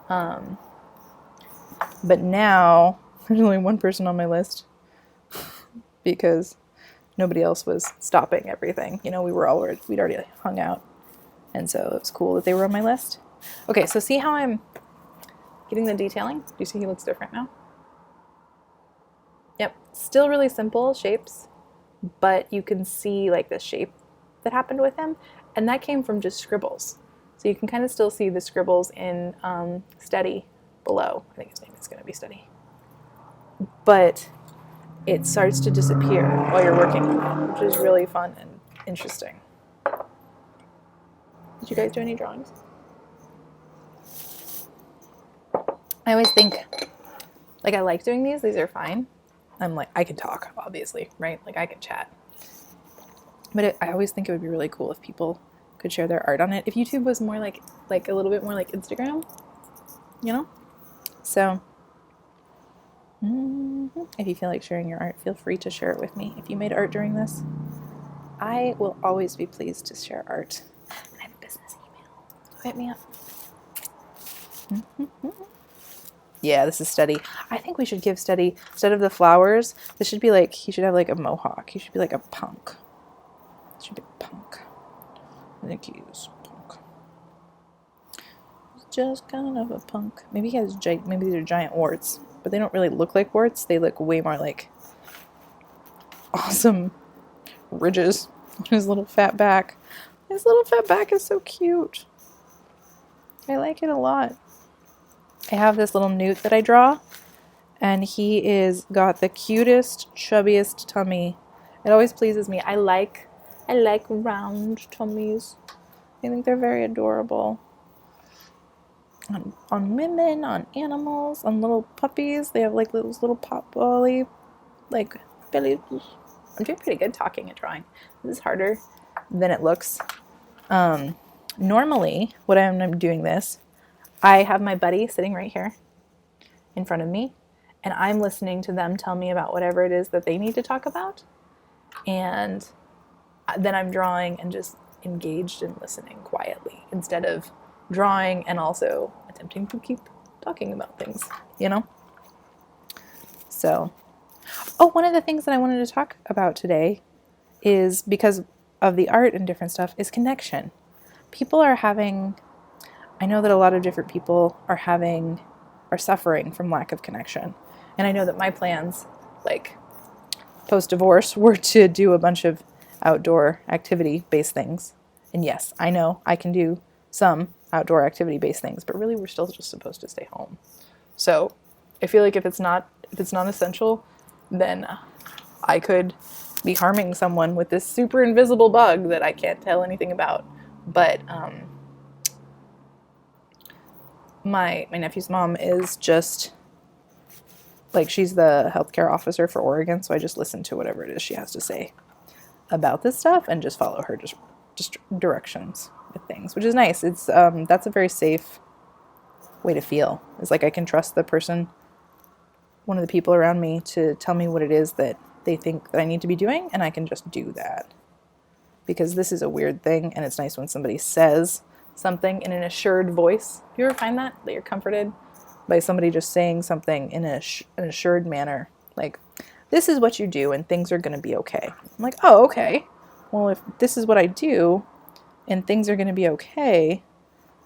But now there's only 1 person on my list because nobody else was stopping everything. You know, we'd already hung out. And so it was cool that they were on my list. Okay, so see how I'm getting the detailing? Do you see he looks different now? Yep, still really simple shapes, but you can see like the shape that happened with him. And that came from just scribbles. So you can kind of still see the scribbles in Steady below. I think his name is going to be Steady. But it starts to disappear while you're working on it, which is really fun and interesting. Did you guys do any drawings? I always think, like, I like doing these. These are fine. I'm like, I can talk, obviously, right? Like, I can chat. But I always think it would be really cool if people could share their art on it. If YouTube was more like a little bit more like Instagram, you know? So, if you feel like sharing your art, feel free to share it with me. If you made art during this, I will always be pleased to share art. I have a business email. Hit me up. Yeah, this is Steady. I think we should give Steady, instead of the flowers, this should be like, he should have like a mohawk. He should be like a punk. It should be a punk. I think he is punk. He's just kind of a punk. Maybe he has, maybe these are giant warts, but they don't really look like warts. They look way more like awesome ridges on his little fat back. His little fat back is so cute. I like it a lot. I have this little newt that I draw, and he is got the cutest, chubbiest tummy. It always pleases me. I like round tummies. I think they're very adorable. On women, on animals, on little puppies. They have like those little pot-belly, like belly. I'm doing pretty good talking and drawing. This is harder than it looks. Normally, when I'm doing this, I have my buddy sitting right here in front of me, and I'm listening to them tell me about whatever it is that they need to talk about. And then I'm drawing and just engaged in listening quietly instead of drawing and also attempting to keep talking about things, you know? So, one of the things that I wanted to talk about today is, because of the art and different stuff, is connection. I know that a lot of different people are suffering from lack of connection. And I know that my plans, like post-divorce, were to do a bunch of outdoor activity-based things. And yes, I know I can do some outdoor activity-based things, but really we're still just supposed to stay home. So I feel like if it's not essential, then I could be harming someone with this super invisible bug that I can't tell anything about. But my nephew's mom is just like, she's the healthcare officer for Oregon, so I just listen to whatever it is she has to say about this stuff and just follow her just directions with things, which is nice. It's that's a very safe way to feel. It's like I can trust the person, one of the people around me, to tell me what it is that they think that I need to be doing, and I can just do that. Because this is a weird thing, and it's nice when somebody says something in an assured voice. Do you ever find that you're comforted by somebody just saying something in an assured manner? Like, this is what you do and things are going to be okay. I'm like, oh, okay. Well, if this is what I do and things are going to be okay,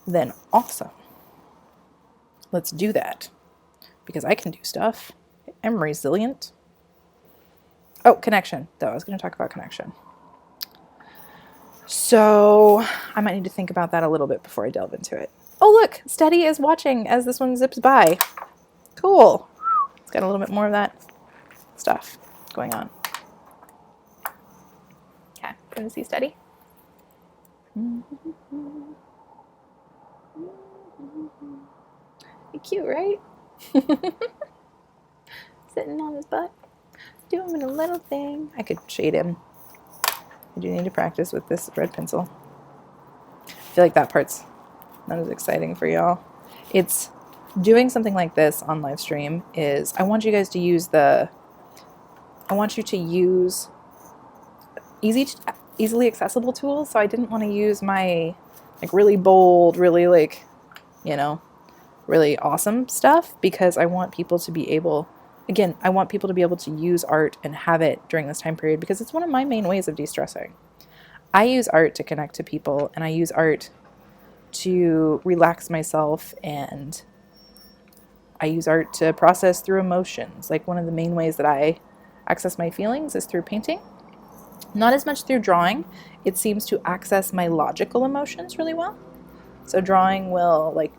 then awesome. Let's do that. Because I can do stuff. I'm resilient. Oh, connection, though. I was going to talk about connection. So I might need to think about that a little bit before I delve into it. Oh, look, Steady is watching as this one zips by. Cool. It's got a little bit more of that stuff going on. Okay, going to see Steady. Cute, right? Sitting on his butt, doing a little thing. I could shade him. I do need to practice with this red pencil. I feel like that part's not as exciting for y'all. It's doing something like this on live stream is, I want you guys to use easily accessible tools. So I didn't want to use my like really bold, really like, really awesome stuff, because I want people to be able to use art and have it during this time period, because it's one of my main ways of de-stressing. I use art to connect to people, and I use art to relax myself, and I use art to process through emotions. Like, one of the main ways that I access my feelings is through painting. Not as much through drawing. It seems to access my logical emotions really well. So drawing will like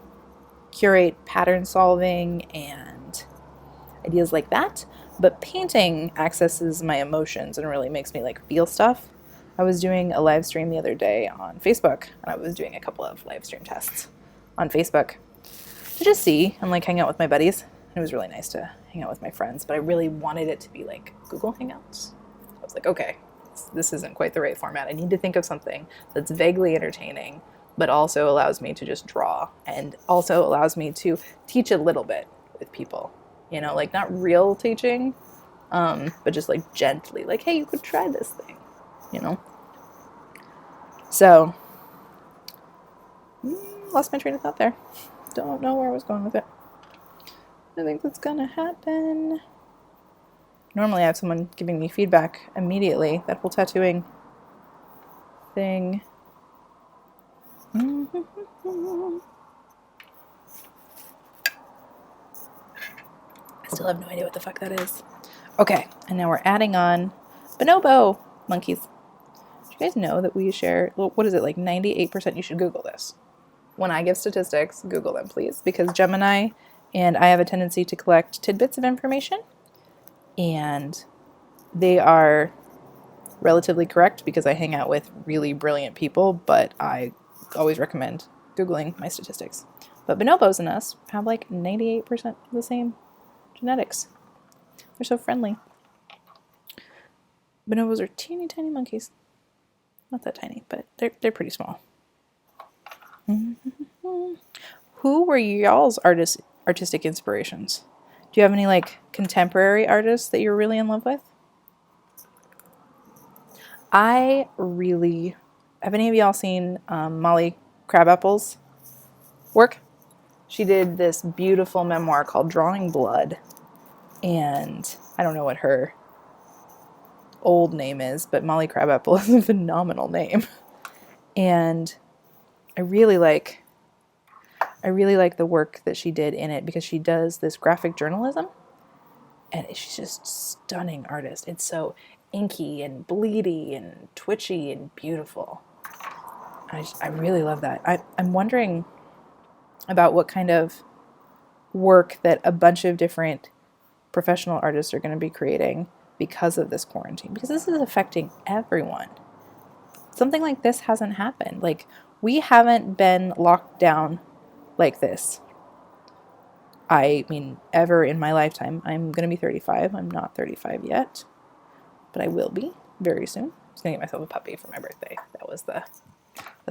curate pattern solving and ideas like that. But painting accesses my emotions and really makes me like feel stuff. I was doing a live stream the other day on Facebook, and I was doing a couple of live stream tests on Facebook to just see and like hang out with my buddies. It was really nice to hang out with my friends, but I really wanted it to be like Google Hangouts. I was like, okay, this isn't quite the right format. I need to think of something that's vaguely entertaining, but also allows me to just draw and also allows me to teach a little bit with people. You know, like not real teaching, but just like gently, like, hey, you could try this thing, you know? So, lost my train of thought there. Don't know where I was going with it. I think that's gonna happen. Normally I have someone giving me feedback immediately. That whole tattooing thing. I still have no idea what the fuck that is. Okay, and now we're adding on bonobo monkeys. Do you guys know that we share, what is it, like 98%? You should Google this. When I give statistics, Google them, please. Because Gemini and I have a tendency to collect tidbits of information. And they are relatively correct because I hang out with really brilliant people. But I always recommend Googling my statistics. But bonobos and us have like 98% of the same genetics. They're so friendly. Bonobos are teeny tiny monkeys. Not that tiny, but they're pretty small. Who were y'all's artistic inspirations? Do you have any like contemporary artists that you're really in love with? Have any of y'all seen Molly Crabapple's work? She did this beautiful memoir called Drawing Blood, and I don't know what her old name is, but Molly Crabapple is a phenomenal name. And I really like the work that she did in it because she does this graphic journalism, and she's just stunning artist. It's so inky and bleedy and twitchy and beautiful. I really love that. I'm wondering about what kind of work that a bunch of different professional artists are going to be creating because of this quarantine, because this is affecting everyone. Something like this hasn't happened. Like, we haven't been locked down like this. I mean, ever in my lifetime. I'm going to be 35. I'm not 35 yet, but I will be very soon. I was going to get myself a puppy for my birthday. That was the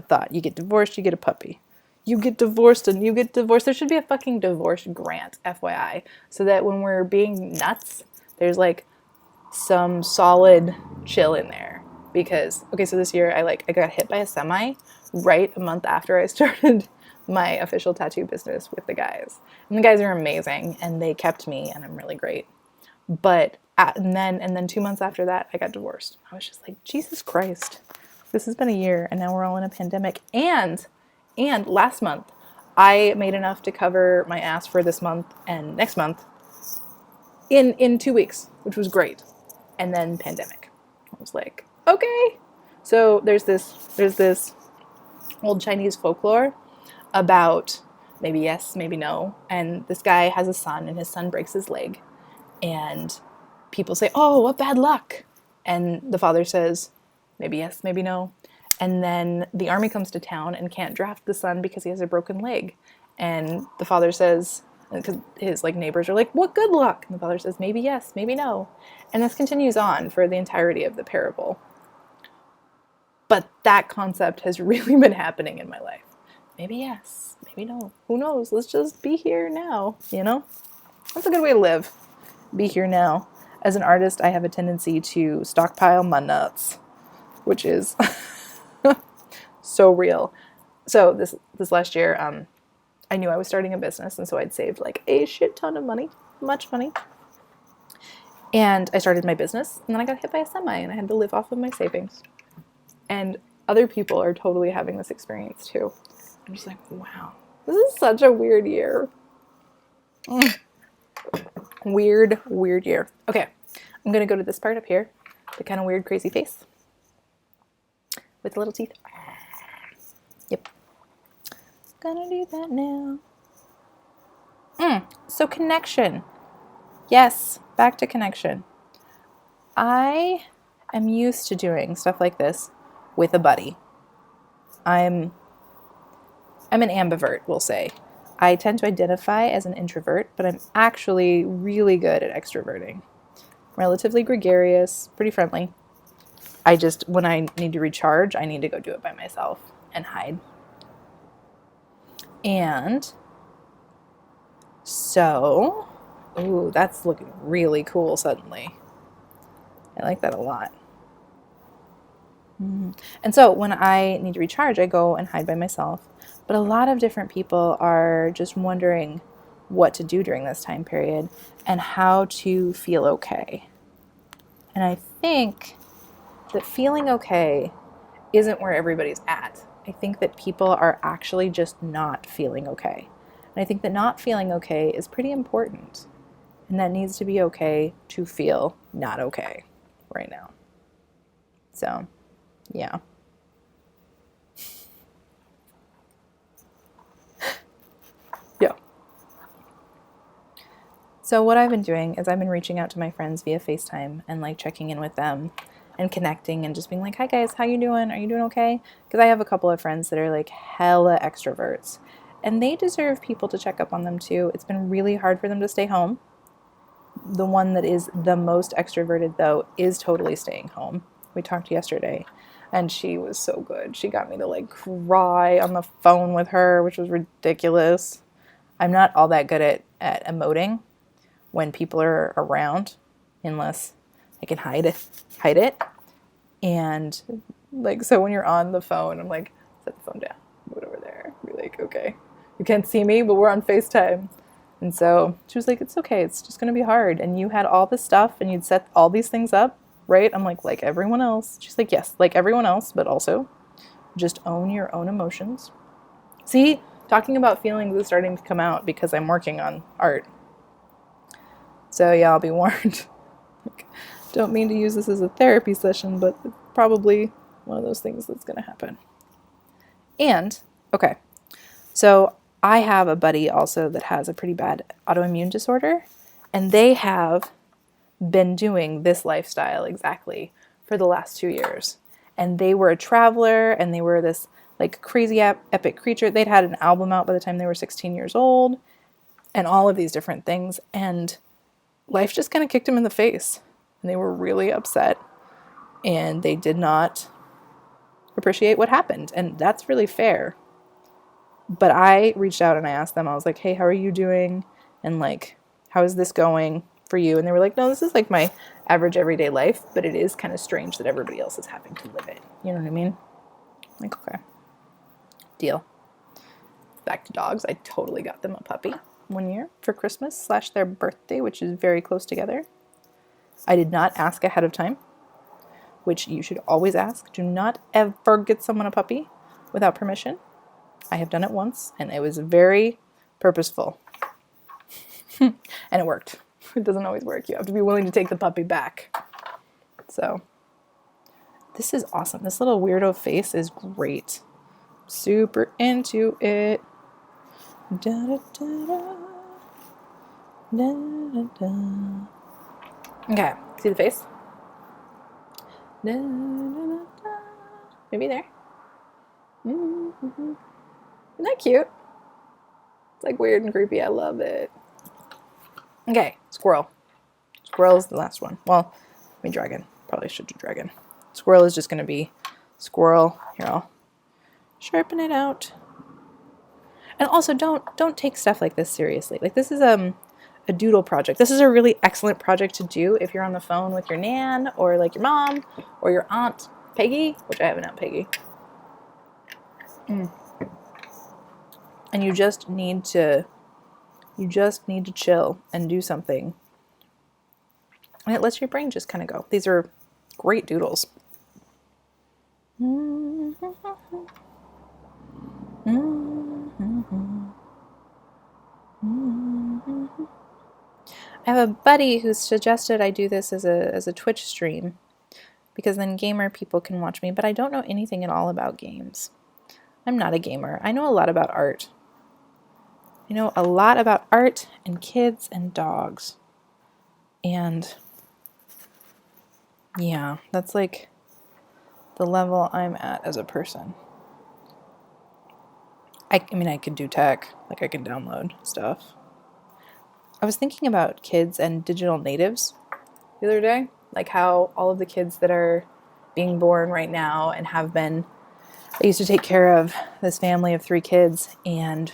thought. You get divorced, you get a puppy. You get divorced and you get divorced. There should be a fucking divorce grant, FYI, so that when we're being nuts, there's like some solid chill in there. Because, okay, so this year I got hit by a semi right a month after I started my official tattoo business with the guys. And the guys are amazing and they kept me and I'm really great. But and then 2 months after that, I got divorced. I was just like, Jesus Christ, this has been a year and now we're all in a pandemic. And last month, I made enough to cover my ass for this month and next month in 2 weeks, which was great. And then pandemic. I was like, okay. So there's this old Chinese folklore about maybe yes, maybe no. And this guy has a son and his son breaks his leg. And people say, oh, what bad luck. And the father says, maybe yes, maybe no. And then the army comes to town and can't draft the son because he has a broken leg. And the father says, because his like neighbors are like, what good luck? And the father says, maybe yes, maybe no. And this continues on for the entirety of the parable. But that concept has really been happening in my life. Maybe yes, maybe no. Who knows? Let's just be here now, you know? That's a good way to live. Be here now. As an artist, I have a tendency to stockpile my nuts, which is so real. So this last year, I knew I was starting a business, and so I'd saved like a shit ton of money, much money. And I started my business, and then I got hit by a semi, and I had to live off of my savings. And other people are totally having this experience too. I'm just like, wow, this is such a weird year. Weird year. Okay, I'm gonna go to this part up here, the kind of weird, crazy face with the little teeth. Yep. Gonna do that now. So connection. Yes, back to connection. I am used to doing stuff like this with a buddy. I'm an ambivert, we'll say. I tend to identify as an introvert, but I'm actually really good at extroverting. Relatively gregarious, pretty friendly. When I need to recharge, I need to go do it by myself and hide. And so, ooh, that's looking really cool suddenly. I like that a lot. And so when I need to recharge, I go and hide by myself. But a lot of different people are just wondering what to do during this time period and how to feel okay. And I think that feeling okay isn't where everybody's at. I think that people are actually just not feeling okay. And I think that not feeling okay is pretty important. And that needs to be okay to feel not okay right now. So, yeah. Yeah. So what I've been doing is I've been reaching out to my friends via FaceTime and like checking in with them and connecting and just being like, hi guys, how you doing? Are you doing okay? Because I have a couple of friends that are like hella extroverts and they deserve people to check up on them too. It's been really hard for them to stay home. The one that is the most extroverted though is totally staying home. We talked yesterday and she was so good. She got me to like cry on the phone with her, which was ridiculous. I'm not all that good at emoting when people are around, unless I can hide it. And like, so when you're on the phone, I'm like, set the phone down, move it over there. Be like, okay, you can't see me, but we're on FaceTime. And so she was like, it's okay, it's just gonna be hard. And you had all this stuff and you'd set all these things up, right? I'm like everyone else. She's like, yes, like everyone else, but also just own your own emotions. See, talking about feelings is starting to come out because I'm working on art. So yeah, I'll be warned. Don't mean to use this as a therapy session, but it's probably one of those things that's going to happen. And, okay, so I have a buddy also that has a pretty bad autoimmune disorder, and they have been doing this lifestyle exactly for the last 2 years. And they were a traveler, and they were this like crazy epic creature. They'd had an album out by the time they were 16 years old, and all of these different things. And life just kind of kicked them in the face. And they were really upset. And they did not appreciate what happened. And that's really fair. But I reached out and I asked them, I was like, hey, how are you doing? And like, how is this going for you? And they were like, no, this is like my average everyday life. But it is kind of strange that everybody else is having to live it. You know what I mean? Like, okay. Deal. Back to dogs. I totally got them a puppy 1 year for Christmas / their birthday, which is very close together. I did not ask ahead of time, which you should always ask. Do not ever get someone a puppy without permission. I have done it once, and it was very purposeful. And it worked. It doesn't always work. You have to be willing to take the puppy back. So, this is awesome. This little weirdo face is great. Super into it. Da, da, da, da. Da, da, da. Okay, see the face? Da, da, da, da. Maybe there. Mm-hmm. Isn't that cute? It's like weird and creepy. I love it. Okay, squirrel. Squirrel is the last one. Well, I mean dragon. Probably should do dragon. Squirrel is just going to be squirrel. Here, I'll sharpen it out. And also, don't take stuff like this seriously. Like, this is a doodle project. This is a really excellent project to do if you're on the phone with your nan or like your mom or your aunt Peggy, which I have an aunt Peggy. And you just need to chill and do something. And it lets your brain just kind of go. These are great doodles. I have a buddy who suggested I do this as a Twitch stream because then gamer people can watch me, but I don't know anything at all about games. I'm not a gamer. I know a lot about art. I know a lot about art and kids and dogs. And yeah, that's like the level I'm at as a person. I mean, I could do tech, like I can download stuff. I was thinking about kids and digital natives the other day, like how all of the kids that are being born right now and have been, I used to take care of this family of 3 kids, and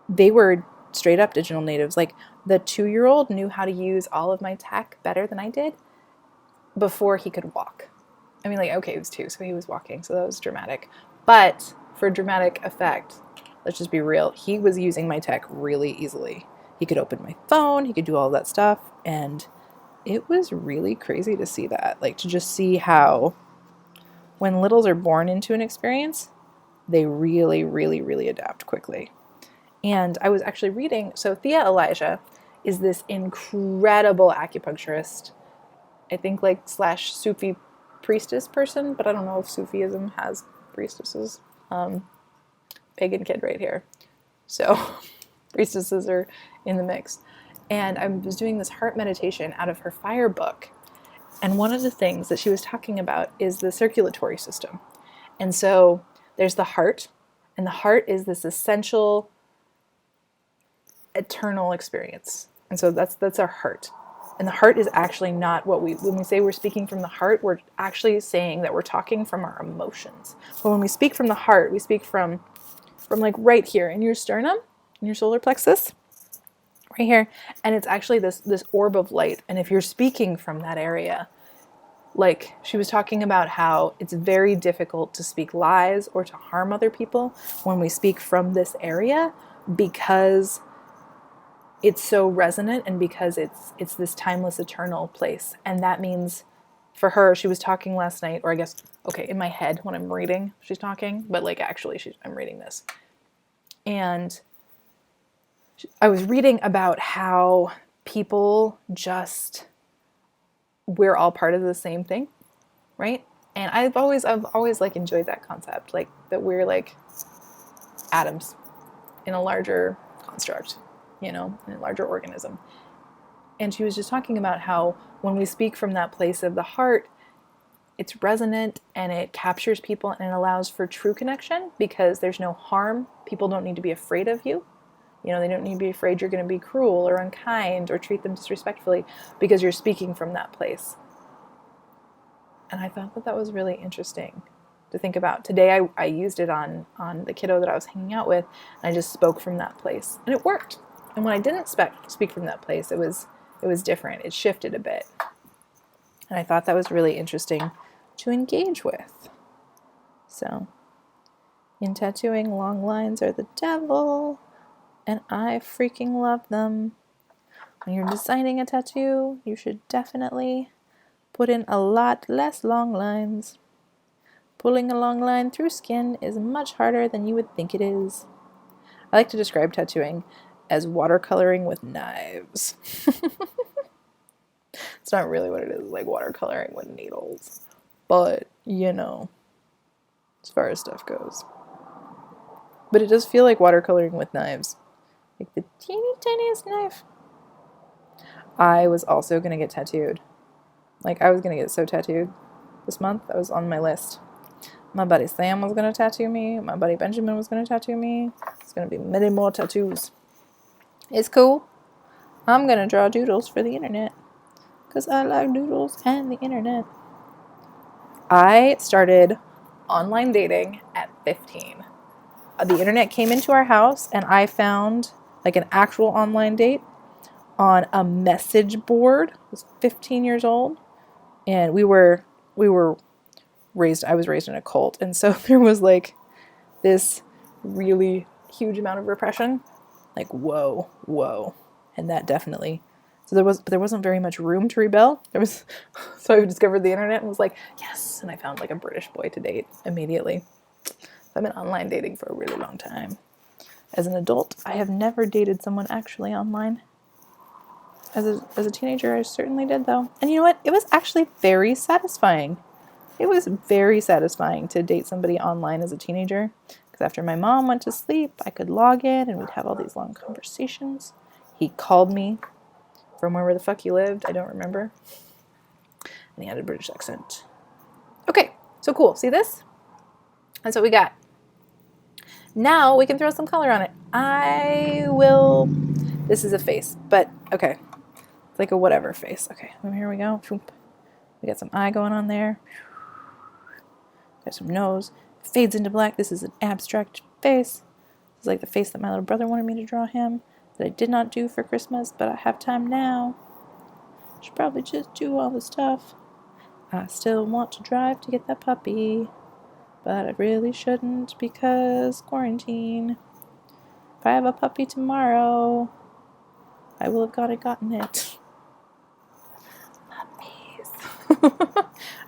they were straight up digital natives. Like the 2-year-old knew how to use all of my tech better than I did before he could walk. I mean, like, okay, he was 2, so he was walking, so that was dramatic. But for dramatic effect, let's just be real, he was using my tech really easily. He could open my phone, he could do all that stuff, and it was really crazy to see that. Like, to just see how when littles are born into an experience, they really, really, really adapt quickly. And I was actually reading, so Thea Elijah is this incredible acupuncturist, I think like / Sufi priestess person, but I don't know if Sufism has priestesses. Pagan kid right here. So priestesses are in the mix. And I was doing this heart meditation out of her fire book. And one of the things that she was talking about is the circulatory system. And so there's the heart, and the heart is this essential, eternal experience. And so that's our heart. And the heart is actually not what when we say we're speaking from the heart, we're actually saying that we're talking from our emotions. But when we speak from the heart, we speak from like right here in your sternum, in your solar plexus, right here. And it's actually this orb of light. And if you're speaking from that area, like she was talking about how it's very difficult to speak lies or to harm other people when we speak from this area, because it's so resonant and because it's this timeless, eternal place. And that means for her, she was talking last night, or I guess, okay, in my head when I'm reading, she's talking, but like actually I'm reading this. And I was reading about how people just, we're all part of the same thing, right? And I've always like enjoyed that concept, like that we're like atoms in a larger construct, in a larger organism. And she was just talking about how when we speak from that place of the heart, it's resonant and it captures people and it allows for true connection because there's no harm. People don't need to be afraid of you. They don't need to be afraid you're going to be cruel or unkind or treat them disrespectfully because you're speaking from that place. And I thought that was really interesting to think about. Today I used it on the kiddo that I was hanging out with, and I just spoke from that place. And it worked. And when I didn't speak from that place, it was different. It shifted a bit. And I thought that was really interesting to engage with. So, in tattooing, long lines are the devil, and I freaking love them. When you're designing a tattoo, you should definitely put in a lot less long lines. Pulling a long line through skin is much harder than you would think it is. I like to describe tattooing as watercoloring with knives. It's not really what it is, like watercoloring with needles. But, as far as stuff goes. But it does feel like watercoloring with knives. Like the teeny tiniest knife. I was also going to get tattooed. Like, I was going to get so tattooed this month. That was on my list. My buddy Sam was going to tattoo me. My buddy Benjamin was going to tattoo me. It's going to be many more tattoos. It's cool. I'm going to draw doodles for the internet. Because I like doodles and the internet. I started online dating at 15. The internet came into our house and I found like an actual online date on a message board. I was 15 years old. And we were I was raised in a cult. And so there was like this really huge amount of repression. Like, whoa. And that definitely, so there wasn't very much room to rebel. So I discovered the internet and was like, yes. And I found like a British boy to date immediately. I've been online dating for a really long time. As an adult, I have never dated someone actually online. As a teenager, I certainly did though. And you know what? It was actually very satisfying. It was very satisfying to date somebody online as a teenager because because after my mom went to sleep, I could log in and we'd have all these long conversations. He called me from wherever the fuck he lived. I don't remember. And he had a British accent. Okay, so cool. See this? That's what we got. Now we can throw some color on it. This is a face, but okay. It's like a whatever face. Okay, here we go. We got some eye going on there. Got some nose. Fades into black. This is an abstract face. This is like the face that my little brother wanted me to draw him, that I did not do for Christmas, but I have time now. Should probably just do all the stuff. I still want to drive to get that puppy, but I really shouldn't because quarantine. If I have a puppy tomorrow, I will have gotten it. Puppies.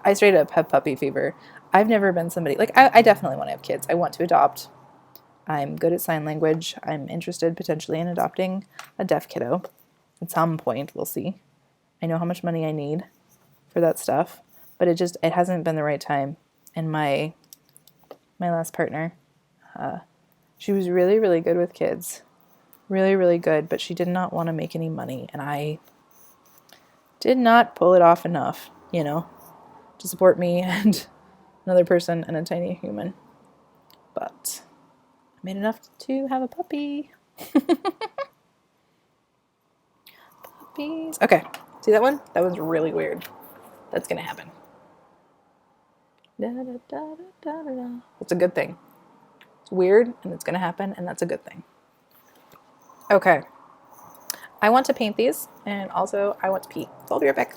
I straight up have puppy fever. I've never been somebody, like, I definitely want to have kids. I want to adopt. I'm good at sign language. I'm interested potentially in adopting a deaf kiddo. At some point, we'll see. I know how much money I need for that stuff, but it hasn't been the right time. And my last partner, she was really, really good with kids. Really, really good, but she did not want to make any money, and I did not pull it off enough, to support me and another person and a tiny human. But I made enough to have a puppy. Puppies. Okay, see that one? That one's really weird. That's gonna happen. It's a good thing. It's weird, and it's gonna happen, and that's a good thing. Okay. I want to paint these, and also I want to pee. So I'll be right back.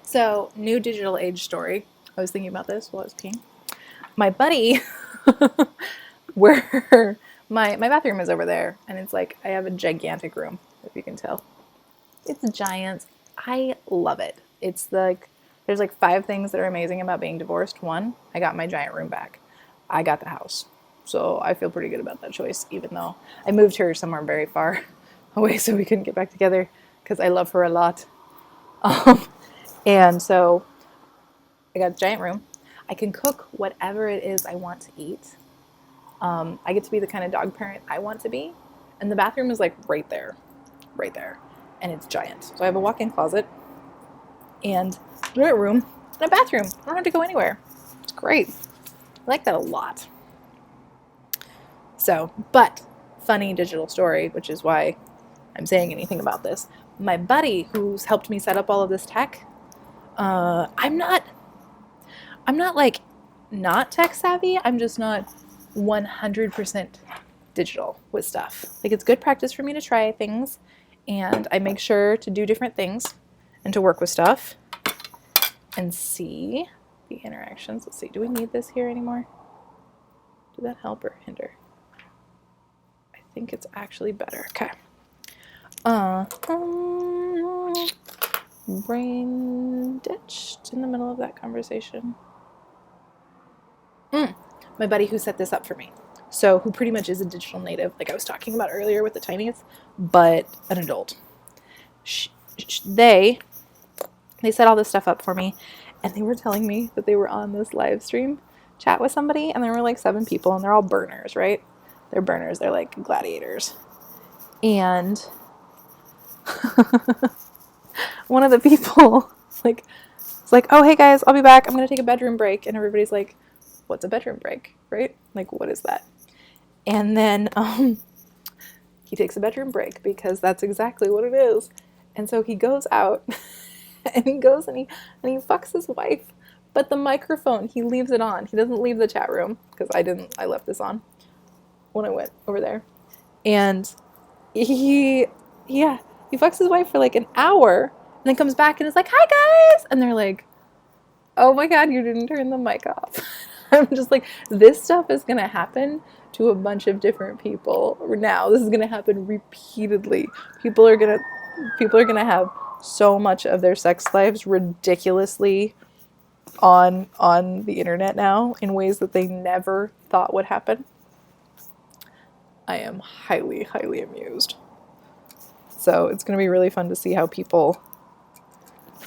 So, new digital age story. I was thinking about this while I was peeing. My buddy, where my bathroom is over there, and it's like I have a gigantic room, if you can tell. It's giant. I love it. It's like there's like 5 things that are amazing about being divorced. 1, I got my giant room back. I got the house. So I feel pretty good about that choice, even though I moved her somewhere very far away so we couldn't get back together because I love her a lot. And so I got a giant room. I can cook whatever it is I want to eat. I get to be the kind of dog parent I want to be. And the bathroom is like right there. And it's giant. So I have a walk-in closet and a living room and a bathroom. I don't have to go anywhere. It's great. I like that a lot. So, but funny digital story, which is why I'm saying anything about this. My buddy who's helped me set up all of this tech, I'm not like not tech savvy. I'm just not 100% digital with stuff. Like, it's good practice for me to try things, and I make sure to do different things and to work with stuff and see the interactions. Let's see, do we need this here anymore? Did that help or hinder? I think it's actually better. Okay. Brain ditched in the middle of that conversation. my buddy who set this up for me. So who pretty much is a digital native, like I was talking about earlier with the tiniest, but an adult. They set all this stuff up for me, and they were telling me that they were on this live stream chat with somebody, and there were like 7 people, and they're all burners, right? They're burners. They're like gladiators. And one of the people like it's like, oh, hey guys, I'll be back. I'm going to take a bedroom break. And everybody's like, what's a bedroom break, right? Like, what is that? And then he takes a bedroom break because that's exactly what it is. And so he goes out and he goes and he fucks his wife. But the microphone, he leaves it on. He doesn't leave the chat room because I left this on when I went over there. And he fucks his wife for like an hour and then comes back and is like, hi guys. And they're like, oh my God, you didn't turn the mic off. I'm just like, this stuff is going to happen to a bunch of different people now. This is going to happen repeatedly. People are going to have so much of their sex lives ridiculously on the internet now in ways that they never thought would happen. I am highly, highly amused. So it's going to be really fun to see how people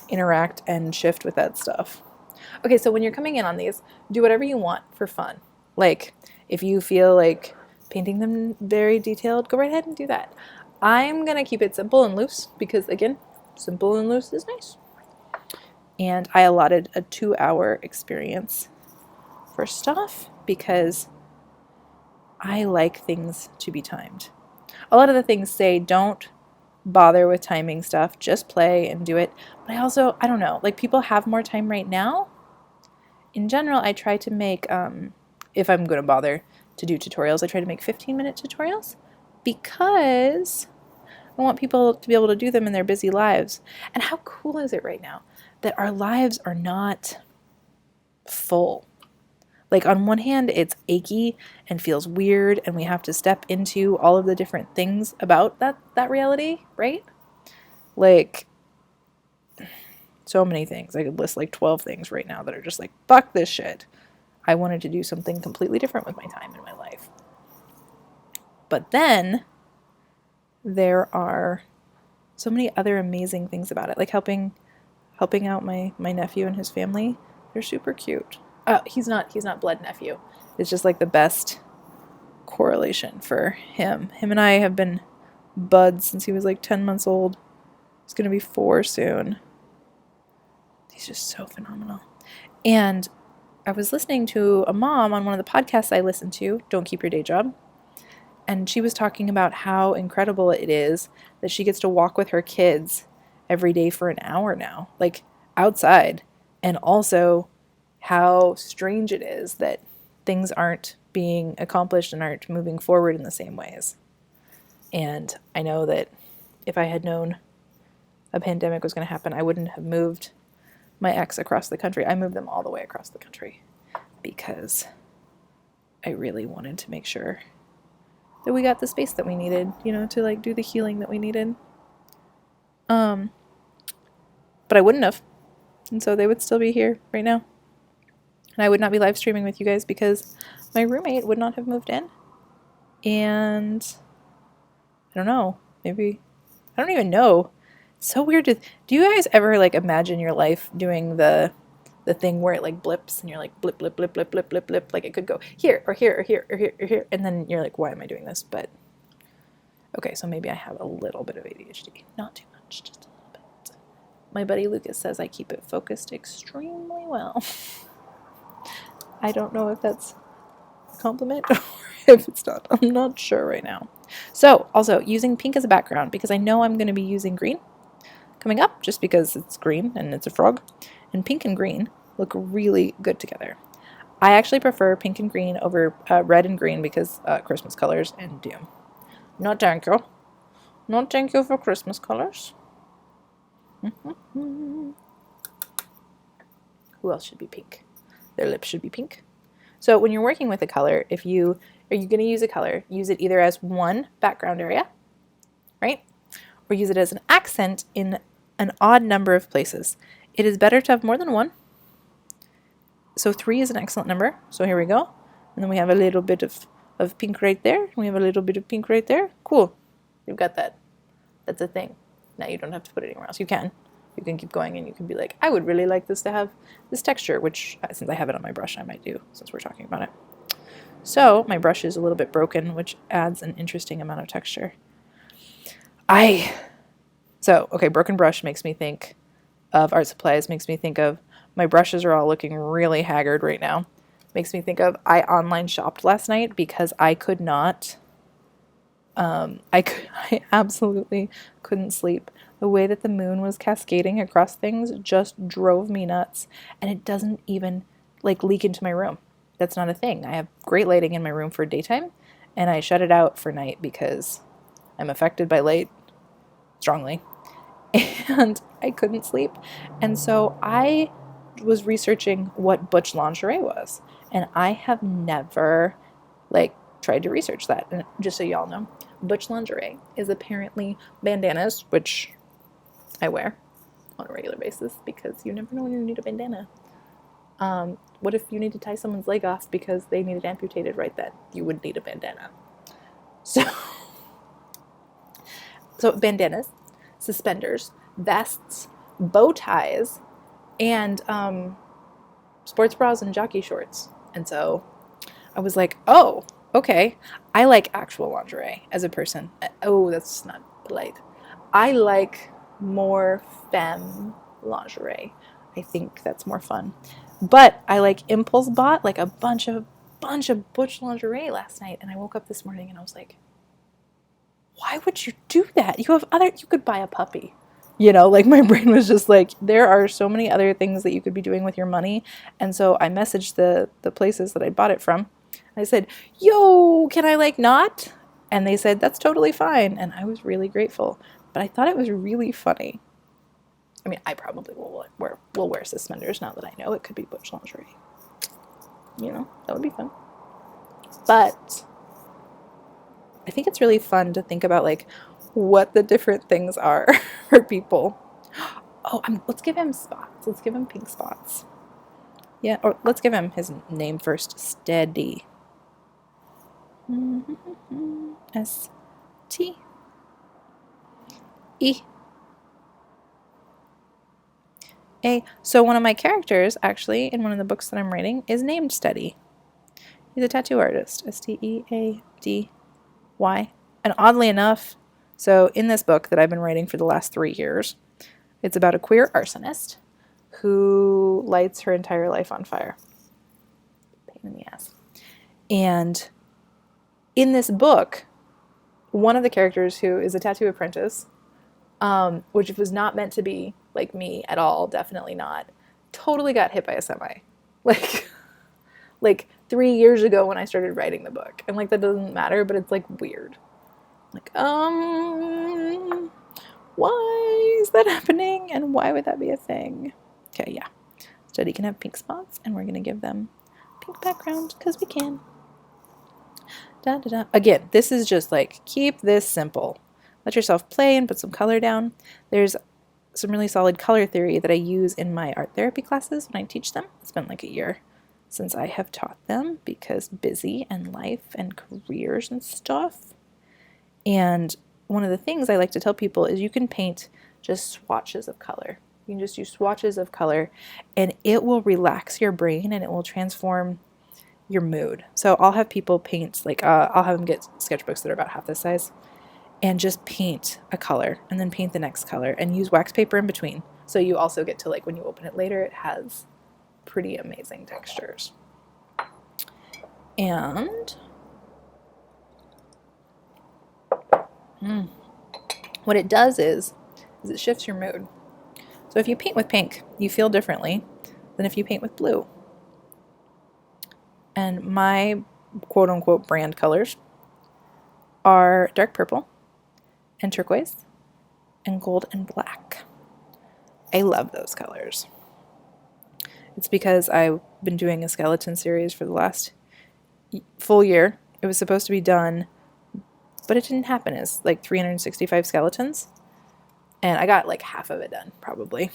interact and shift with that stuff. Okay, so when you're coming in on these, do whatever you want for fun. Like, if you feel like painting them very detailed, go right ahead and do that. I'm going to keep it simple and loose because, again, simple and loose is nice. And I allotted a 2-hour experience for stuff because I like things to be timed. A lot of the things say don't bother with timing stuff, just play and do it. But I don't know, like people have more time right now. In general, I try to make, if I'm going to bother to do tutorials, I try to make 15-minute tutorials because I want people to be able to do them in their busy lives. And how cool is it right now that our lives are not full? Like on one hand, it's achy and feels weird, and we have to step into all of the different things about that reality, right? Like, so many things. I could list like 12 things right now that are just like, fuck this shit. I wanted to do something completely different with my time in my life. But then there are so many other amazing things about it, like helping out my nephew and his family. They're super cute. He's not blood nephew. It's just like the best correlation for him. Him and I have been buds since he was like 10 months old. He's going to be 4 soon. He's just so phenomenal. And I was listening to a mom on one of the podcasts I listen to, Don't Keep Your Day Job. And she was talking about how incredible it is that she gets to walk with her kids every day for an hour now, like outside. And also how strange it is that things aren't being accomplished and aren't moving forward in the same ways. And I know that if I had known a pandemic was going to happen, I wouldn't have moved my ex across the country. I moved them all the way across the country because I really wanted to make sure that we got the space that we needed, to like do the healing that we needed. But I wouldn't have. And so they would still be here right now. And I would not be live streaming with you guys because my roommate would not have moved in. And I don't know, maybe, I don't even know. It's so weird do you guys ever like imagine your life doing the thing where it like blips and you're like blip, blip, blip, blip, blip, blip, blip, like it could go here or here or here or here or here. And then you're like, why am I doing this? But okay, so maybe I have a little bit of ADHD. Not too much, just a little bit. My buddy Lucas says I keep it focused extremely well. I don't know if that's a compliment or if it's not. I'm not sure right now. So also using pink as a background because I know I'm going to be using green coming up just because it's green and it's a frog. And pink and green look really good together. I actually prefer pink and green over red and green because Christmas colors and doom. No thank you. No thank you for Christmas colors. Who else should be pink? Their lips should be pink. So when you're working with a color, are you going to use a color, use it either as one background area, right? Or use it as an accent in an odd number of places. It is better to have more than one. So 3 is an excellent number. So here we go. And then we have a little bit of pink right there. We have a little bit of pink right there. Cool. You've got that. That's a thing. Now you don't have to put it anywhere else. You can. You can keep going and you can be like, I would really like this to have this texture, which since I have it on my brush, I might do since we're talking about it. So my brush is a little bit broken, which adds an interesting amount of texture. Broken brush makes me think of art supplies, makes me think of my brushes are all looking really haggard right now. Makes me think of I online shopped last night because I could not, I absolutely couldn't sleep. The way that the moon was cascading across things just drove me nuts. And it doesn't even leak into my room. That's not a thing. I have great lighting in my room for daytime and I shut it out for night because I'm affected by light strongly. And I couldn't sleep. And so I was researching what butch lingerie was. And I have never tried to research that. And just so y'all know, butch lingerie is apparently bandanas, which I wear on a regular basis because you never know when you need a bandana. What if you need to tie someone's leg off because they need it amputated right then? You would need a bandana. So bandanas, suspenders, vests, bow ties, and sports bras and jockey shorts. And so I was like, oh, okay. I like actual lingerie as a person. Oh, that's not polite. I like more femme lingerie. I think that's more fun. But I impulse bought a bunch of butch lingerie last night, and I woke up this morning and I was like, why would you do that? You could buy a puppy. My brain was just there are so many other things that you could be doing with your money. And so I messaged the places that I bought it from. I said, yo, can I not? And they said, that's totally fine. And I was really grateful. But I thought it was really funny. I mean, I probably will wear suspenders now that I know it could be butch lingerie. That would be fun. But I think it's really fun to think about what the different things are for people. Oh, let's give him spots. Let's give him pink spots. Yeah, or let's give him his name first. Steady. S-T-E. So one of my characters, actually, in one of the books that I'm writing, is named Steady. He's a tattoo artist. S-T-E-A-D-Y. And oddly enough, so in this book that I've been writing for the last 3 years, it's about a queer arsonist who lights her entire life on fire. Pain in the ass. And in this book, one of the characters who is a tattoo apprentice, which was not meant to be like me at all, definitely not, totally got hit by a semi. 3 years ago when I started writing the book. And that doesn't matter, but it's weird. Why is that happening? And why would that be a thing? Okay, yeah. Steady can have pink spots, and we're going to give them pink background because we can. Da, da, da. Again, this is just keep this simple. Let yourself play and put some color down. There's some really solid color theory that I use in my art therapy classes when I teach them. It's been a year since I have taught them because busy and life and careers and stuff. And one of the things I like to tell people is you can paint just swatches of color. You can just use swatches of color and it will relax your brain and it will transform your mood. So I'll have people paint, I'll have them get sketchbooks that are about half this size and just paint a color and then paint the next color and use wax paper in between. So you also get to when you open it later, it has pretty amazing textures. And what it does is it shifts your mood. So if you paint with pink, you feel differently than if you paint with blue. And my quote-unquote brand colors are dark purple and turquoise and gold and black. I love those colors. It's because I've been doing a skeleton series for the last full year. It was supposed to be done, but it didn't happen. It's 365 skeletons. And I got half of it done, probably.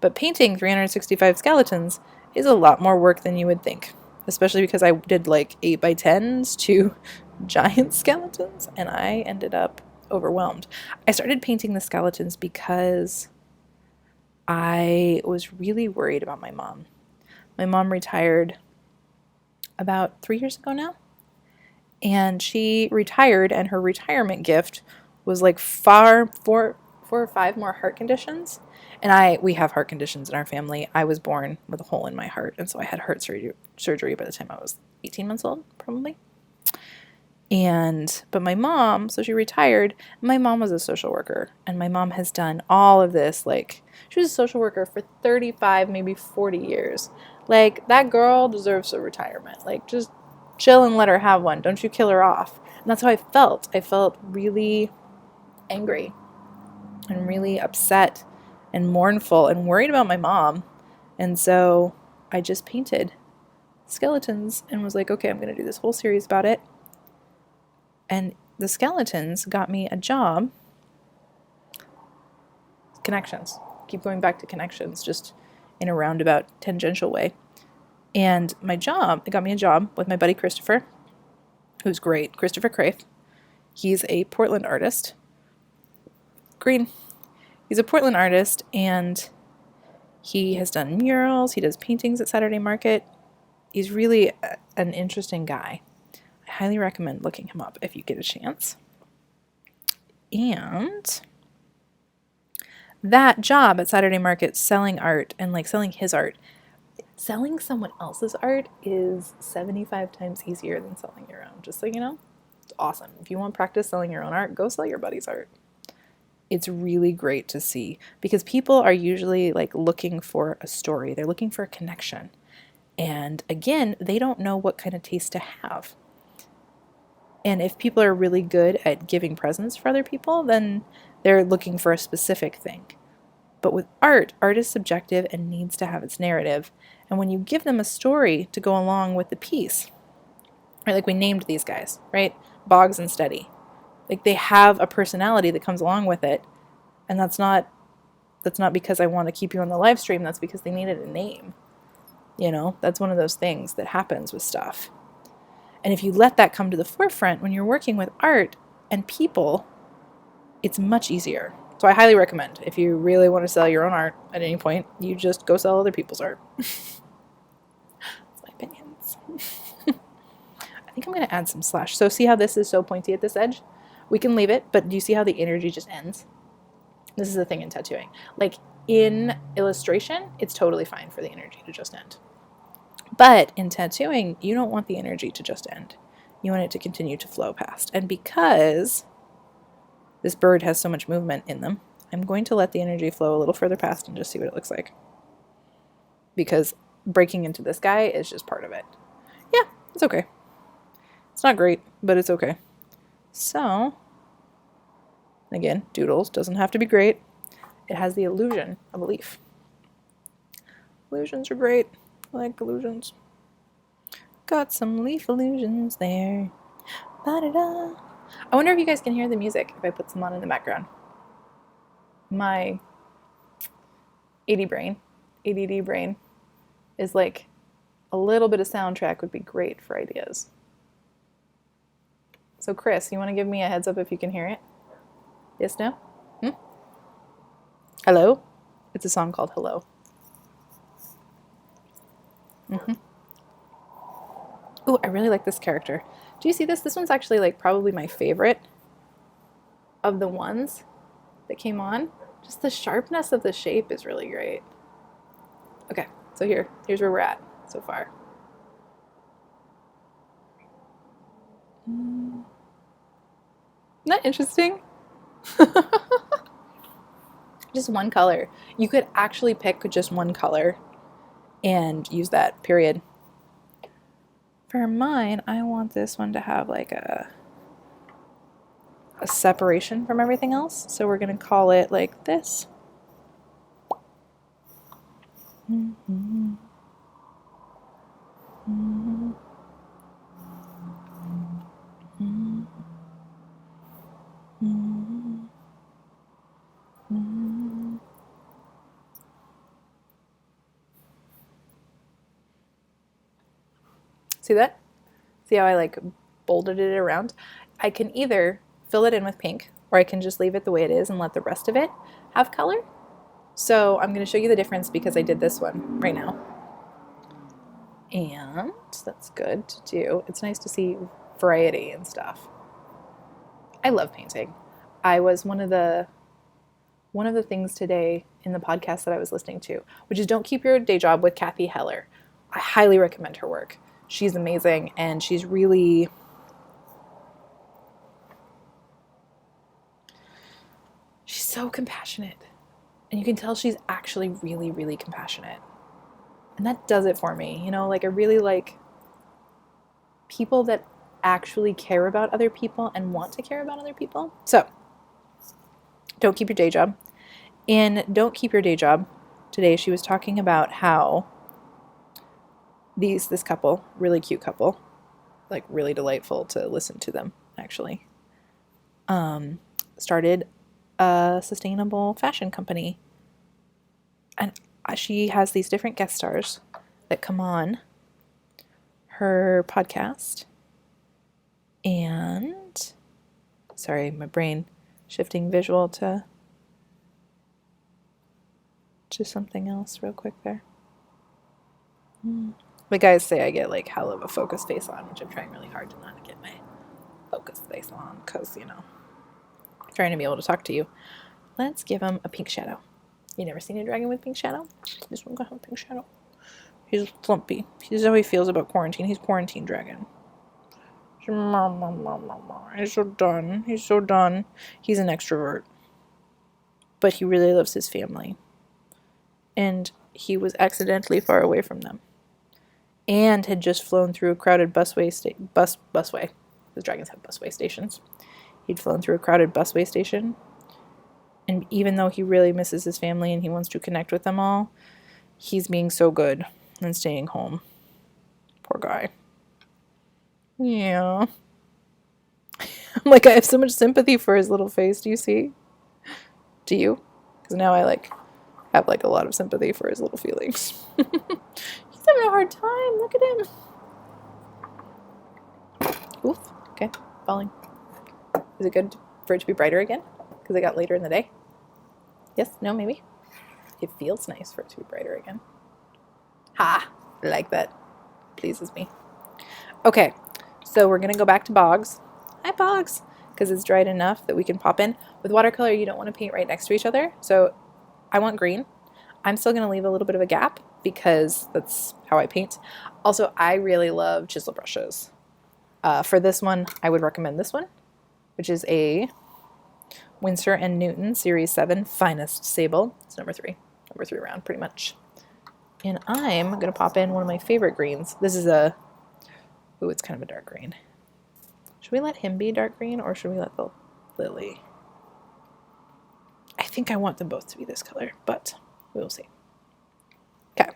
But painting 365 skeletons is a lot more work than you would think. especially because I did like 8 by 10s to giant skeletons, and I ended up overwhelmed. I started painting the skeletons because I was really worried about my mom. My mom retired about 3 years ago now, and she retired, and her retirement gift was like four or five more heart conditions. And we have heart conditions in our family. I was born with a hole in my heart, and so I had heart surgery by the time I was 18 months old, probably. But my mom, so she retired. My mom was a social worker, and my mom has done all of this. Like, she was a social worker for 35, maybe 40 years. Like, that girl deserves a retirement. Like, just chill and let her have one. Don't you kill her off. And that's how I felt. I felt really angry and really upset and mournful and worried about my mom. And so I just painted skeletons and was like, okay, I'm going to do this whole series about it. And the skeletons got me a job. Connections. Keep going back to connections, just in a roundabout, tangential way. And it got me a job with my buddy Christopher, who's great. Christopher Crafe. He's a Portland artist. Green. He's a Portland artist, and he has done murals. He does paintings at Saturday Market. He's really an interesting guy. I highly recommend looking him up if you get a chance. And that job at Saturday Market, selling art and like selling his art, selling someone else's art is 75 times easier than selling your own. Just so you know, it's awesome. If you want to practice selling your own art, go sell your buddy's art. It's really great to see because people are usually like looking for a story. They're looking for a connection. And again, they don't know what kind of taste to have. And if people are really good at giving presents for other people, then they're looking for a specific thing. But with art is subjective and needs to have its narrative. And when you give them a story to go along with the piece, right, like we named these guys, right? Boggs and Steady. Like they have a personality that comes along with it. And that's not because I want to keep you on the live stream. That's because they needed a name. You know, that's one of those things that happens with stuff. And if you let that come to the forefront when you're working with art and people, it's much easier. So I highly recommend, if you really want to sell your own art at any point, you just go sell other people's art. That's my opinions. I think I'm going to add some slash. So see how this is so pointy at this edge? We can leave it, but do you see how the energy just ends? This is the thing in tattooing. Like in illustration, it's totally fine for the energy to just end. But in tattooing, you don't want the energy to just end. You want it to continue to flow past. And because this bird has so much movement in them, I'm going to let the energy flow a little further past and just see what it looks like. Because breaking into this guy is just part of it. Yeah, it's okay. It's not great, but it's okay. So, again, doodles doesn't have to be great. It has the illusion of a leaf. Illusions are great. I like illusions. Got some leaf illusions there. Ba-da-da. I wonder if you guys can hear the music if I put some on in the background. My ADD brain is like a little bit of soundtrack would be great for ideas. So Chris, you want to give me a heads up if you can hear it? Yes, no? Hello? It's a song called Hello. Ooh, I really like this character. Do you see this? This one's actually like probably my favorite of the ones that came on. Just the sharpness of the shape is really great. Okay, so here's where we're at so far. Isn't that interesting? Just one color. You could actually pick just one color and use that, period. For mine, I want this one to have like a separation from everything else. So we're going to call it like this. Mm-hmm. Mm-hmm. Mm-hmm. Mm-hmm. Mm-hmm. See that? See how I like bolded it around? I can either fill it in with pink, or I can just leave it the way it is and let the rest of it have color. So I'm going to show you the difference because I did this one right now. And that's good to do. It's nice to see variety and stuff. I love painting. I was one of the things today in the podcast that I was listening to, which is Don't Keep Your Day Job with Kathy Heller. I highly recommend her work. She's amazing, and she's so compassionate. And you can tell she's actually really, really compassionate. And that does it for me. You know, like I really like people that actually care about other people and want to care about other people. So, don't keep your day job. In Don't Keep Your Day Job, today she was talking about how this couple, really cute couple, like really delightful to listen to them, actually, started a sustainable fashion company. And she has these different guest stars that come on her podcast. And, sorry, my brain shifting visual to something else real quick there. The guys say I get like hell of a focus face on, which I'm trying really hard to not get my focus face on because, you know, I'm trying to be able to talk to you. Let's give him a pink shadow. You never seen a dragon with pink shadow? This one got a pink shadow. He's slumpy. This is how he feels about quarantine. He's quarantine dragon. He's so done. He's so done. He's an extrovert. But he really loves his family. And he was accidentally far away from them. And had just flown through a crowded busway. The dragons have busway stations. He'd flown through a crowded busway station. And even though he really misses his family and he wants to connect with them all, he's being so good and staying home. Poor guy. Yeah. I'm like, I have so much sympathy for his little face. Do you see? Do you? Because now I have a lot of sympathy for his little feelings. He's having a hard time. Look at him. Oof. Okay. Falling. Is it good for it to be brighter again? Because it got later in the day? Yes? No? Maybe? It feels nice for it to be brighter again. Ha! I like that. Pleases me. Okay. So we're going to go back to Boggs. Hi, Boggs. Because it's dried enough that we can pop in. With watercolor, you don't want to paint right next to each other. So I want green. I'm still going to leave a little bit of a gap because that's how I paint. Also, I really love chisel brushes. For this one, I would recommend this one, which is a Winsor & Newton Series 7 Finest Sable. It's number 3 round, pretty much. And I'm going to pop in one of my favorite greens. This is it's kind of a dark green. Should we let him be dark green or should we let the lily? I think I want them both to be this color, but we will see. Okay,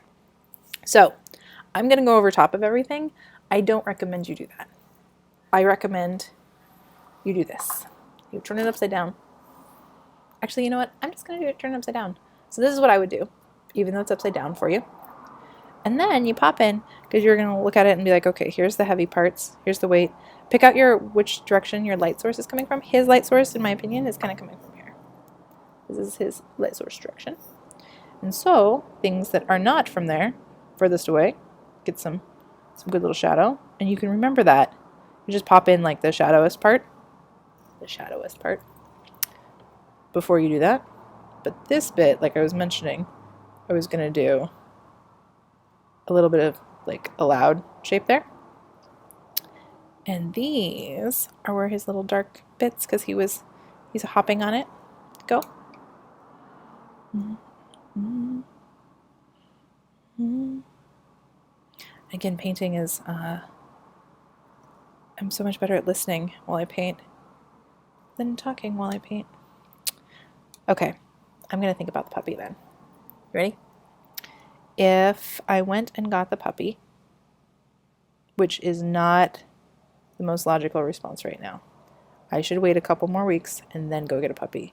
so I'm going to go over top of everything. I don't recommend you do that. I recommend you do this. You turn it upside down. Actually, you know what? I'm just going to turn it upside down. So this is what I would do, even though it's upside down for you. And then you pop in, because you're going to look at it and be like, okay, here's the heavy parts. Here's the weight. Pick out which direction your light source is coming from. His light source, in my opinion, is kind of coming from here. This is his light source direction. And so things that are not from there, furthest away, get some good little shadow. And you can remember that. You just pop in like the shadowest part. Before you do that. But this bit, like I was mentioning, I was going to do a little bit of like a loud shape there. And these are where his little dark bits, because he's hopping on it. Go. Again, painting is, I'm so much better at listening while I paint than talking while I paint. Okay, I'm going to think about the puppy then. Ready? If I went and got the puppy, which is not the most logical response right now, I should wait a couple more weeks and then go get a puppy.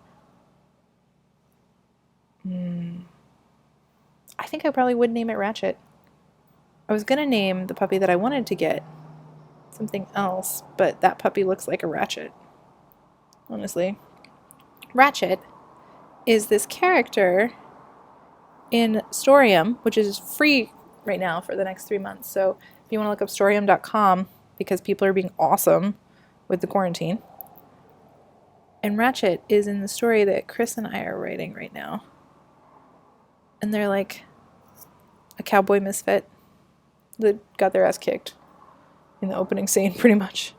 I think I probably would name it Ratchet. I was going to name the puppy that I wanted to get something else, but that puppy looks like a Ratchet, honestly. Ratchet is this character in Storium, which is free right now for the next 3 months. So if you want to look up storium.com, because people are being awesome with the quarantine. And Ratchet is in the story that Chris and I are writing right now. And they're like a cowboy misfit that got their ass kicked in the opening scene, pretty much.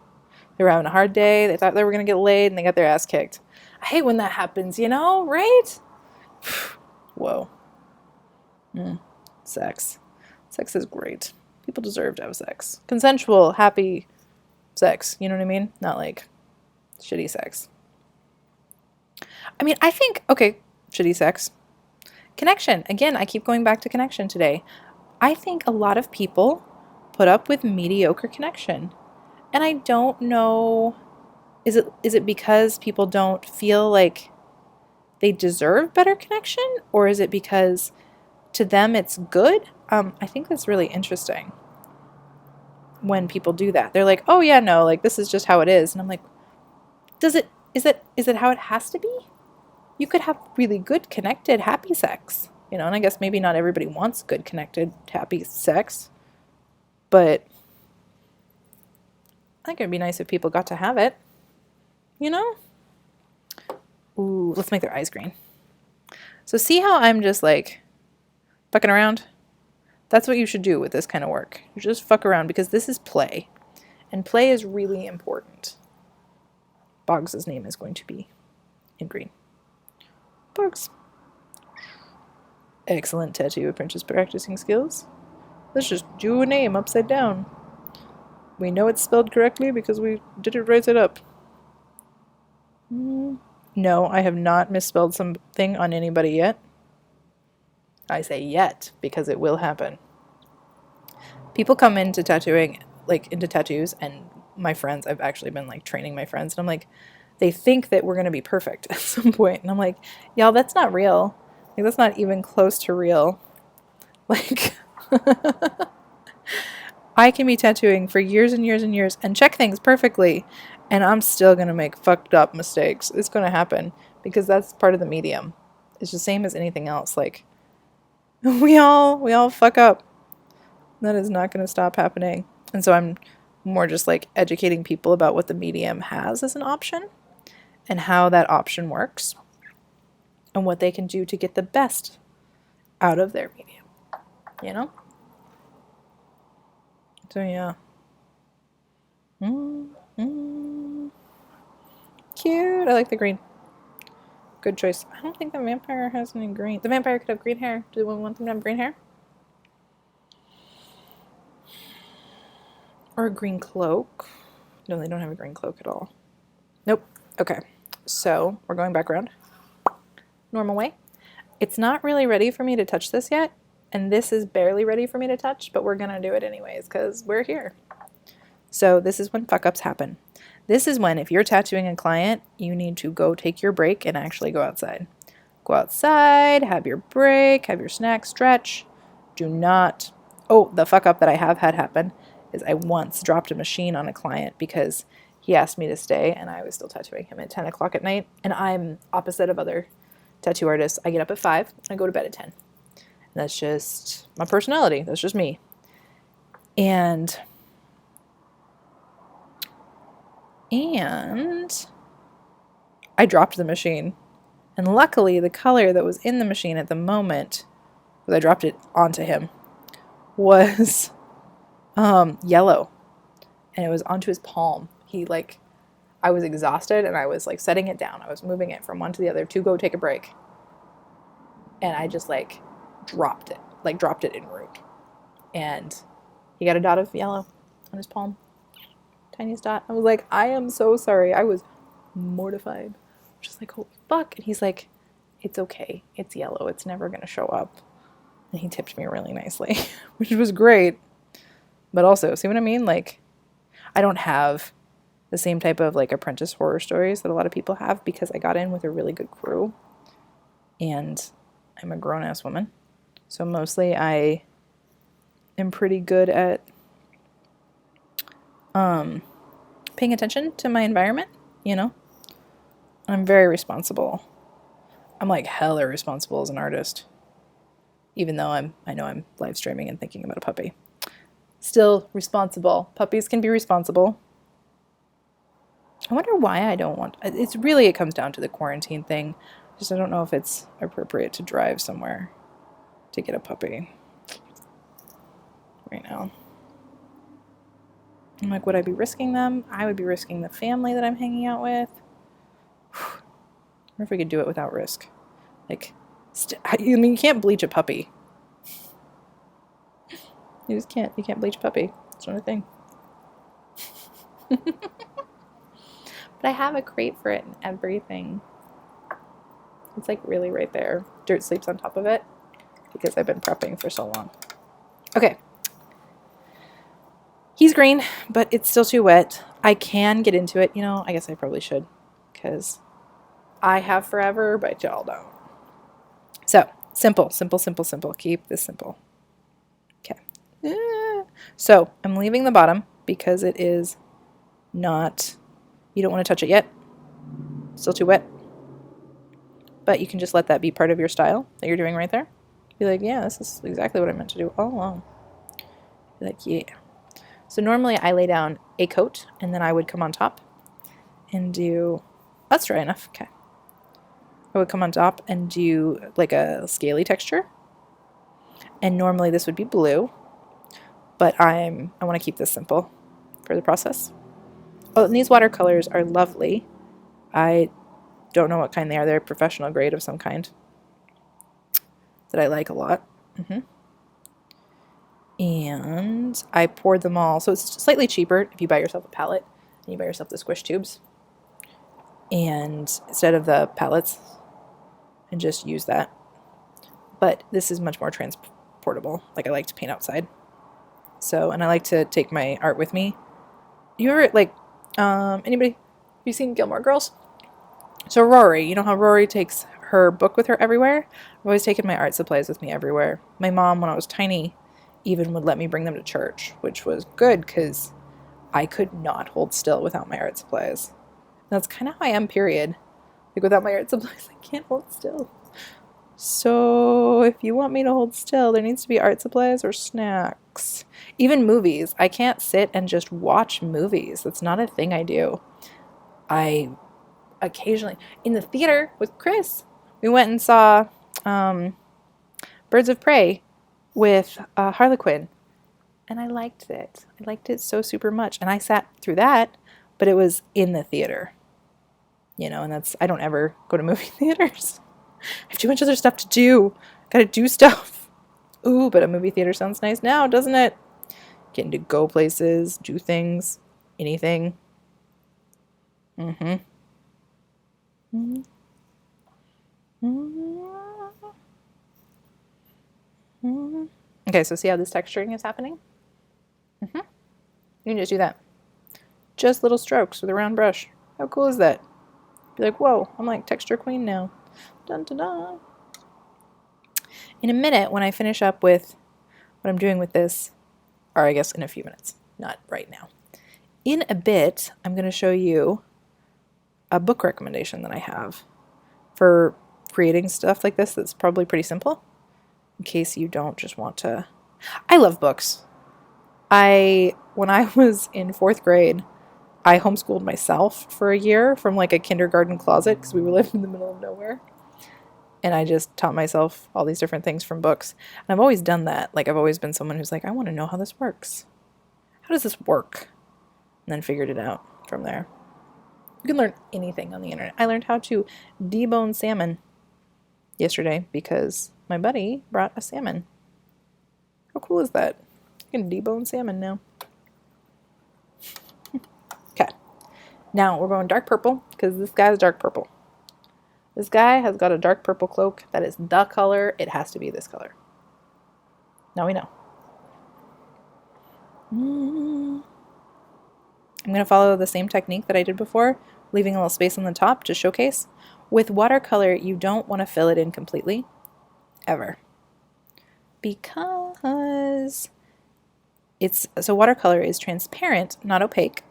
They were having a hard day. They thought they were going to get laid, and they got their ass kicked. I hate when that happens, right? Whoa. Sex. Sex is great. People deserve to have sex. Consensual, happy sex. You know what I mean? Not like shitty sex. I mean, I think, okay, shitty sex. Connection. Again, I keep going back to connection today. I think a lot of people put up with mediocre connection. And I don't know, is it because people don't feel like they deserve better connection? Or is it because to them it's good? I think that's really interesting when people do that. They're like, oh yeah, no, like this is just how it is. And I'm like, is it how it has to be? You could have really good, connected, happy sex, and I guess maybe not everybody wants good, connected, happy sex, but I think it'd be nice if people got to have it, Ooh, let's make their eyes green. So see how I'm just like fucking around? That's what you should do with this kind of work. You just fuck around because this is play, and play is really important. Boggs' name is going to be in green. Boggs. Excellent tattoo apprentice practicing skills. Let's just do a name upside down. We know it's spelled correctly because we did it right side up. No, I have not misspelled something on anybody yet. I say yet because it will happen. People come into tattooing, like into tattoos, and my friends, I've actually been like training my friends, and I'm like, they think that we're going to be perfect at some point. And I'm like, y'all, that's not real. Like, that's not even close to real. Like, I can be tattooing for years and years and years and check things perfectly, and I'm still going to make fucked up mistakes. It's going to happen because that's part of the medium. It's the same as anything else. Like, we all fuck up. That is not going to stop happening. And so I'm more just like educating people about what the medium has as an option and how that option works and what they can do to get the best out of their medium, So yeah. Cute. I like the green. Good choice. I don't think the vampire has any green. The vampire could have green hair. Do we want them to have green hair? Or a green cloak. No, they don't have a green cloak at all. Nope. Okay. So we're going back around. Normal way. It's not really ready for me to touch this yet. And this is barely ready for me to touch, but we're going to do it anyways because we're here. So this is when fuck ups happen. This is when, if you're tattooing a client, you need to go take your break and actually go outside. Go outside, have your break, have your snack, stretch. Do not... Oh, the fuck up that I have had happen is I once dropped a machine on a client because he asked me to stay and I was still tattooing him at 10 o'clock at night. And I'm opposite of other tattoo artists. I get up at 5 and I go to bed at 10. And that's just my personality. That's just me. And I dropped the machine. And luckily, the color that was in the machine at the moment, because I dropped it onto him, was yellow. And it was onto his palm. I was exhausted and I was like setting it down. I was moving it from one to the other to go take a break. And I just dropped it en route. And he got a dot of yellow on his palm. Tiniest dot. I was like, I am so sorry. I was mortified. Just like, holy fuck. And he's like, it's okay. It's yellow. It's never going to show up. And he tipped me really nicely, which was great. But also, see what I mean? Like, I don't have the same type of apprentice horror stories that a lot of people have because I got in with a really good crew. And I'm a grown-ass woman. So mostly I am pretty good at paying attention to my environment, you know? I'm very responsible. I'm like hella responsible as an artist. Even though I know I'm live streaming and thinking about a puppy. Still responsible. Puppies can be responsible. I wonder why I don't want... it comes down to the quarantine thing. Just I don't know if it's appropriate to drive somewhere to get a puppy right now. I'm like, would I be risking them? I would be risking the family that I'm hanging out with. I wonder if we could do it without risk. Like, you can't bleach a puppy. You just can't. You can't bleach a puppy. It's not a thing. But I have a crate for it and everything. It's like really right there. Dirt sleeps on top of it because I've been prepping for so long. Okay. He's green, but it's still too wet. I can get into it. You know, I guess I probably should because I have forever, but y'all don't. So, simple. Keep this simple. Okay. So, I'm leaving the bottom because it is not... You don't want to touch it yet. Still too wet. But you can just let that be part of your style that you're doing right there. Be like, yeah, this is exactly what I meant to do all along. Be like, yeah. So normally I lay down a coat and then I would come on top and do... That's dry enough. Okay. I would come on top and do like a scaly texture. And normally this would be blue. But I want to keep this simple for the process. Oh, and these watercolors are lovely. I don't know what kind they are. They're professional grade of some kind that I like a lot. And I poured them all. So it's slightly cheaper if you buy yourself a palette and you buy yourself the squish tubes. And instead of the palettes, and just use that. But this is much more transportable. Like I like to paint outside. So, and I like to take my art with me. You ever, like, anybody, have you seen Gilmore Girls? So Rory, you know how Rory takes her book with her everywhere? I've always taken my art supplies with me everywhere. My mom, when I was tiny, even would let me bring them to church, which was good because I could not hold still without my art supplies. And that's kind of how I am, period. Like, without my art supplies, I can't hold still. So if you want me to hold still, there needs to be art supplies or snacks. Even movies. I can't sit and just watch movies. That's not a thing I do. I occasionally, in the theater with Chris, we went and saw Birds of Prey with Harlequin. And I liked it. I liked it so super much. And I sat through that, but it was in the theater. You know, and that's, I don't ever go to movie theaters. I have too much other stuff to do. Gotta do stuff. Ooh, but a movie theater sounds nice now, doesn't it? Getting to go places, do things, anything. Okay, so see how this texturing is happening? You can just do that. Just little strokes with a round brush. How cool is that? Be like, whoa, I'm like texture queen now. Dun, dun, dun. In a minute, when I finish up with what I'm doing with this, or I guess in a few minutes, not right now. In a bit, I'm going to show you a book recommendation that I have for creating stuff like this that's probably pretty simple, in case you don't just want to... I love books. When I was in 4th grade, I homeschooled myself for a year from like a kindergarten closet because we were living in the middle of nowhere. And I just taught myself all these different things from books. And I've always done that. Like, I've always been someone who's like, I want to know how this works. How does this work? And then figured it out from there. You can learn anything on the internet. I learned how to debone salmon yesterday because my buddy brought a salmon. How cool is that? You can debone salmon now. Okay. Now we're going dark purple because this guy's dark purple. This guy has got a dark purple cloak. That is the color. It has to be this color. Now we know. I'm going to follow the same technique that I did before, leaving a little space on the top to showcase. With watercolor, you don't want to fill it in completely, ever. Because So watercolor is transparent, not opaque.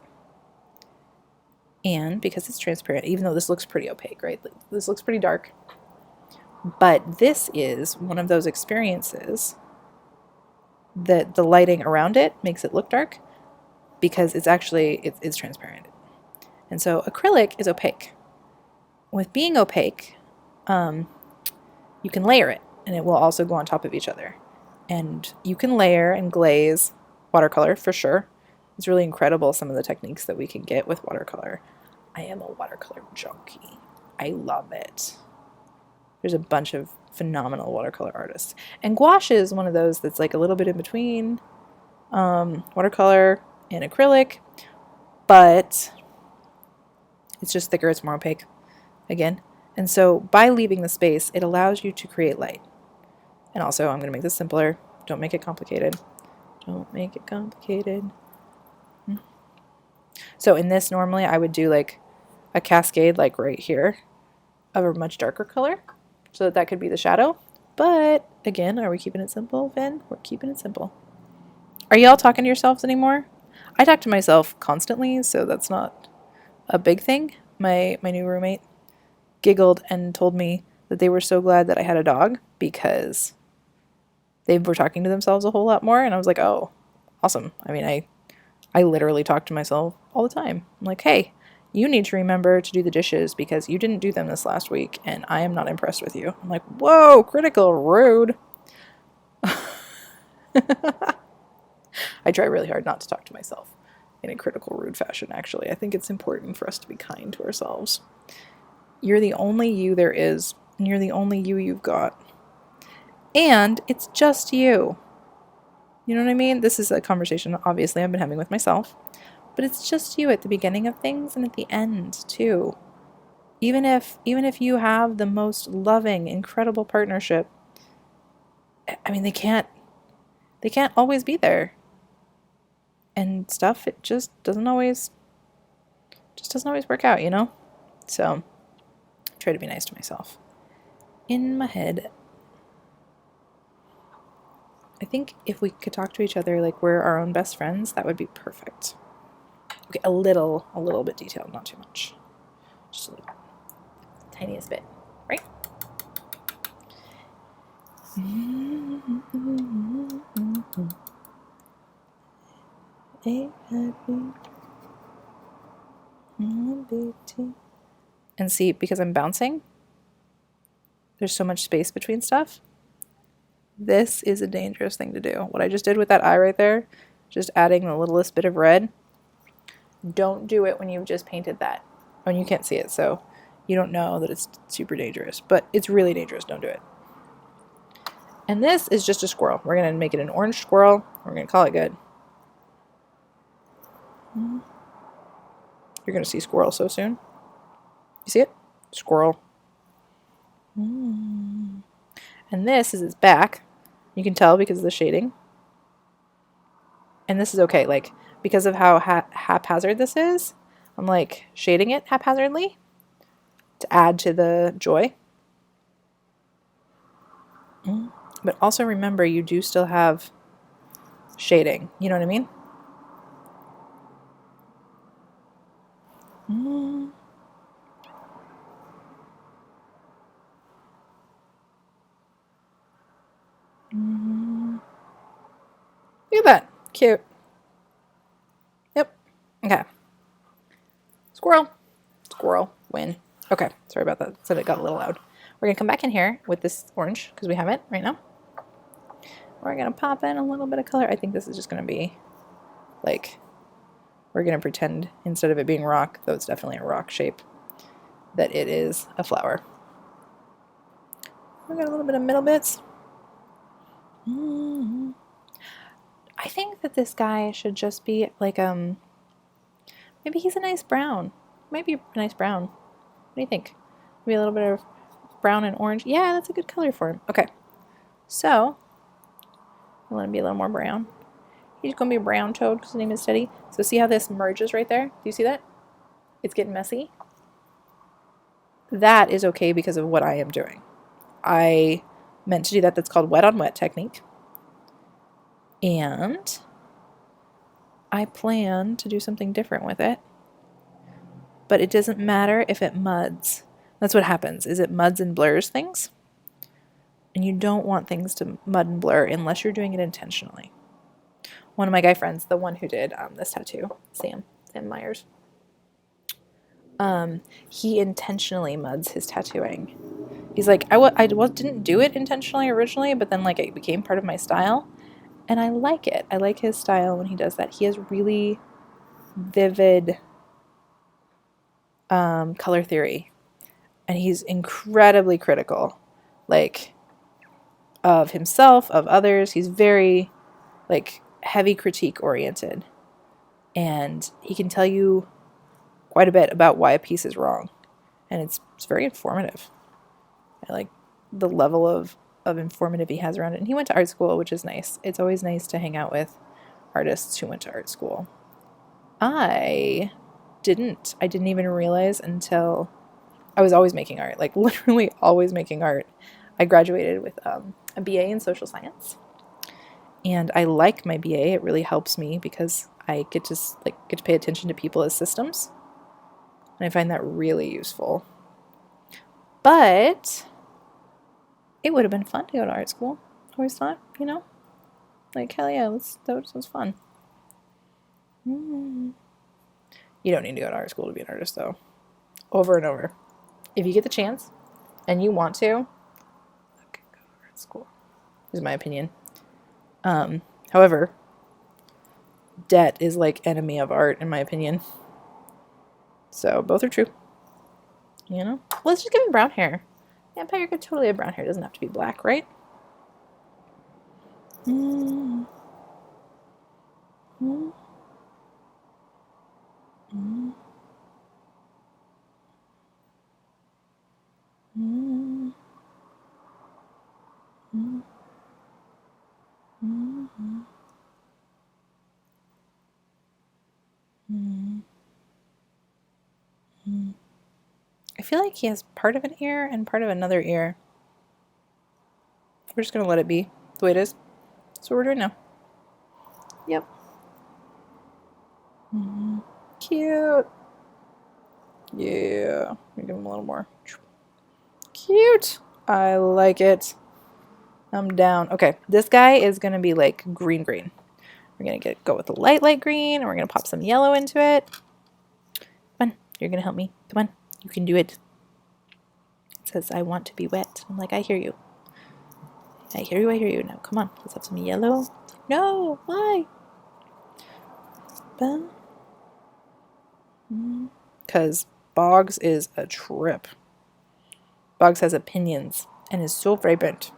And because it's transparent, even though this looks pretty opaque, right? This looks pretty dark. But this is one of those experiences that the lighting around it makes it look dark because it's transparent. And so acrylic is opaque. With being opaque, you can layer it, and it will also go on top of each other. And you can layer and glaze watercolor for sure. It's really incredible some of the techniques that we can get with watercolor. I am a watercolor junkie. I love it. There's a bunch of phenomenal watercolor artists. And gouache is one of those that's like a little bit in between watercolor and acrylic, but it's just thicker, it's more opaque again. And so by leaving the space, it allows you to create light. And also, I'm going to make this simpler. Don't make it complicated. Don't make it complicated. So in this, normally I would do like a cascade like right here of a much darker color so that could be the shadow. But again, are we keeping it simple, Finn? We're keeping it simple. Are y'all talking to yourselves anymore? I talk to myself constantly, so that's not a big thing. My new roommate giggled and told me that they were so glad that I had a dog because they were talking to themselves a whole lot more. And I was like, oh, awesome. I mean, I literally talk to myself all the time. I'm like, hey, you need to remember to do the dishes because you didn't do them this last week and I am not impressed with you. I'm like, whoa, critical, rude. I try really hard not to talk to myself in a critical, rude fashion, actually. I think it's important for us to be kind to ourselves. You're the only you there is, and you're the only you you've got. And it's just you. You know what I mean? This is a conversation, obviously, I've been having with myself. But it's just you at the beginning of things and at the end, too. Even if you have the most loving, incredible partnership, I mean, they can't always be there. And stuff, it just doesn't always work out, you know? So, I try to be nice to myself. In my head, I think if we could talk to each other like we're our own best friends, that would be perfect. Okay, a little bit detailed, not too much. Just a little bit. Tiniest bit, right? And see, because I'm bouncing, there's so much space between stuff. This is a dangerous thing to do. What I just did with that eye right there, just adding the littlest bit of red. Don't do it when you've just painted that. I mean, you can't see it, so you don't know that it's super dangerous. But it's really dangerous. Don't do it. And this is just a squirrel. We're going to make it an orange squirrel. We're going to call it good. You're going to see squirrel so soon. You see it? Squirrel. And this is its back. You can tell because of the shading. And this is okay, like, because of how haphazard this is, I'm like shading it haphazardly to add to the joy. But also remember, you do still have shading. You know what I mean? Look at that. Cute. Yep. Okay. Squirrel. Squirrel. Win. Okay. Sorry about that. Said it got a little loud. We're going to come back in here with this orange because we have it right now. We're going to pop in a little bit of color. I think this is just going to be like, we're going to pretend instead of it being rock, though it's definitely a rock shape, that it is a flower. We got a little bit of middle bits. I think that this guy should just be like, maybe he's a nice brown. Might be a nice brown. What do you think? Maybe a little bit of brown and orange. Yeah, that's a good color for him. Okay. So, I want to be a little more brown. He's going to be a brown toad because his name is Teddy. So see how this merges right there? Do you see that? It's getting messy. That is okay because of what I am doing. I meant to do that. That's called wet on wet technique. And I plan to do something different with it. But it doesn't matter if it muds. That's what happens, is it muds and blurs things. And you don't want things to mud and blur unless you're doing it intentionally. One of my guy friends, the one who did this tattoo, Sam Myers, he intentionally muds his tattooing. He's like, I didn't do it intentionally originally, but then like it became part of my style. And I like it. I like his style when he does that. He has really vivid color theory. And he's incredibly critical, like, of himself, of others. He's very, like, heavy critique oriented. And he can tell you quite a bit about why a piece is wrong. And it's very informative. I like the level of informative he has around it. And he went to art school, which is nice. It's always nice to hang out with artists who went to art school. I didn't even realize until I was always making art, like literally always making art. I graduated with a BA in social science. And I like my BA. It really helps me because I get to pay attention to people as systems. And I find that really useful. But it would have been fun to go to art school. I always thought, like, hell yeah, that was fun. You don't need to go to art school to be an artist, though. Over and over. If you get the chance and you want to, go to art school, is my opinion. However, debt is like enemy of art, in my opinion. So both are true. Let's just give him brown hair. Vampire could totally have brown hair. It doesn't have to be black, right? I feel like he has part of an ear and part of another ear. We're just going to let it be the way it is. That's what we're doing now. Yep. Cute. Yeah. Give him a little more. Cute. I like it. I'm down. Okay, this guy is going to be like green. We're going to go with the light green, and we're going to pop some yellow into it. Come on. You're going to help me. Come on. You can do it. It says, I want to be wet. I'm like, I hear you. I hear you. Now, come on. Let's have some yellow. No, why? Because Boggs is a trip. Boggs has opinions and is so vibrant.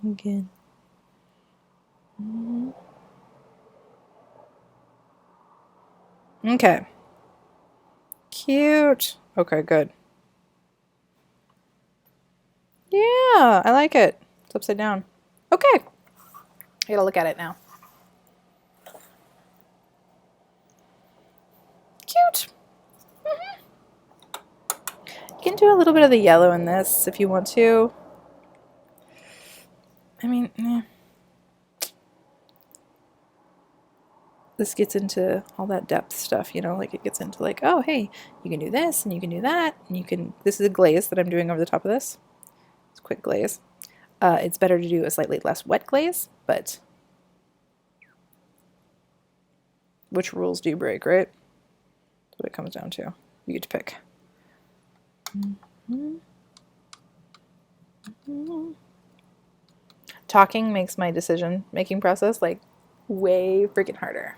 Again. Okay. Cute. Okay, good. Yeah, I like it. It's upside down. Okay. I gotta look at it now. Cute. You can do a little bit of the yellow in this if you want to. I mean, this gets into all that depth stuff, like it gets into like, oh, hey, you can do this and you can do that. And this is a glaze that I'm doing over the top of this. It's a quick glaze. It's better to do a slightly less wet glaze, but which rules do you break, right? That's what it comes down to. You get to pick. Talking makes my decision-making process like way freaking harder.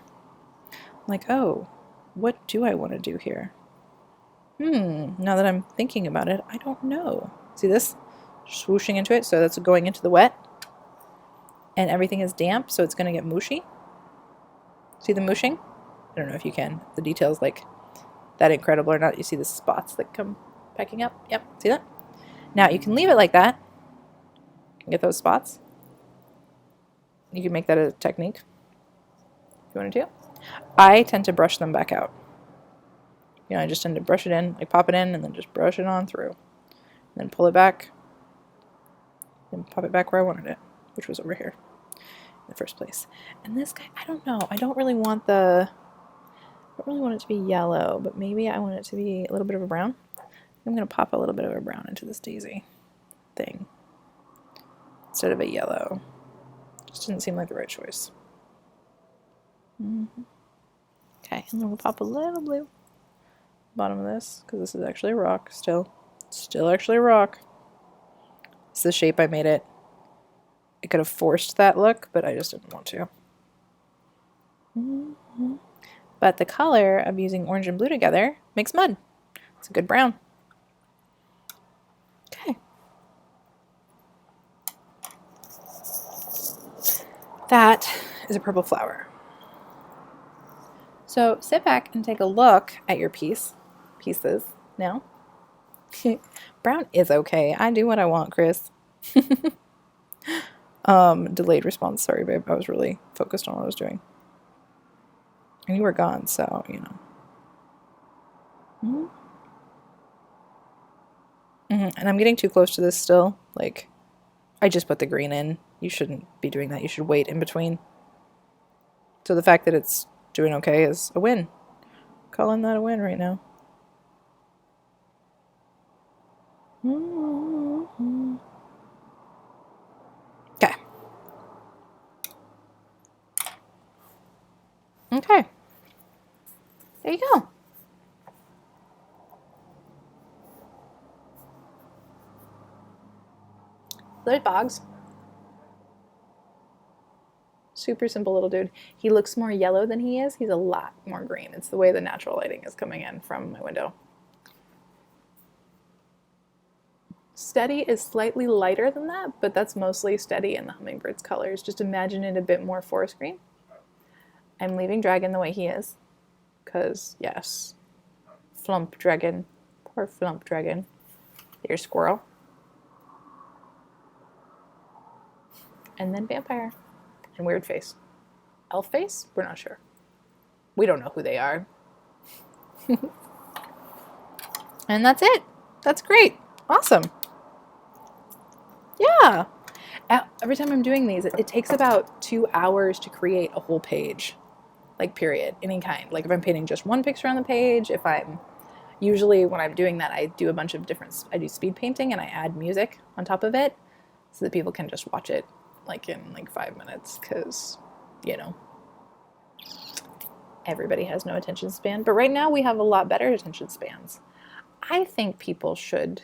I'm like, oh, what do I want to do here? Now that I'm thinking about it, I don't know. See this? Swooshing into it, so that's going into the wet. And everything is damp, so it's going to get mushy. See the mushing? I don't know if you can. The detail's like that incredible or not. You see the spots that come pecking up? Yep, see that? Now you can leave it like that. You can get those spots. You can make that a technique if you wanted to. I tend to brush them back out. I just tend to brush it in, like pop it in, and then just brush it on through. And then pull it back, and pop it back where I wanted it, which was over here. the first place. And this guy, I don't know. I don't really want it to be yellow, but maybe I want it to be a little bit of a brown. I'm going to pop a little bit of a brown into this daisy thing instead of a yellow. Just didn't seem like the right choice. Okay, and then we'll pop a little blue bottom of this, because this is actually a rock still. Still actually a rock. It's the shape I made it. I could have forced that look, but I just didn't want to. But the color of using orange and blue together makes mud. It's a good brown. Okay. That is a purple flower. So sit back and take a look at your pieces now. Brown is okay. I do what I want, Chris. Delayed response. Sorry, babe. I was really focused on what I was doing. And you were gone, so, you know. And I'm getting too close to this still. Like, I just put the green in. You shouldn't be doing that. You should wait in between. So the fact that it's doing okay is a win. Calling that a win right now. Okay. Okay. There you go. Lloyd Boggs. Super simple little dude. He looks more yellow than he is. He's a lot more green. It's the way the natural lighting is coming in from my window. Steady is slightly lighter than that, but that's mostly Steady in the hummingbird's colors. Just imagine it a bit more forest green. I'm leaving Dragon the way he is, because, yes, Flump Dragon. Poor Flump Dragon. Here's Squirrel. And then Vampire. And Weird Face. Elf Face? We're not sure. We don't know who they are. And that's it. That's great. Awesome. Yeah. Every time I'm doing these, it takes about 2 hours to create a whole page. Like, period. Any kind. Like, if I'm painting just one picture on the page, usually when I'm doing that, I do a bunch of I do speed painting and I add music on top of it so that people can just watch it like in like 5 minutes, because, you know, everybody has no attention span. But right now we have a lot better attention spans. I think people should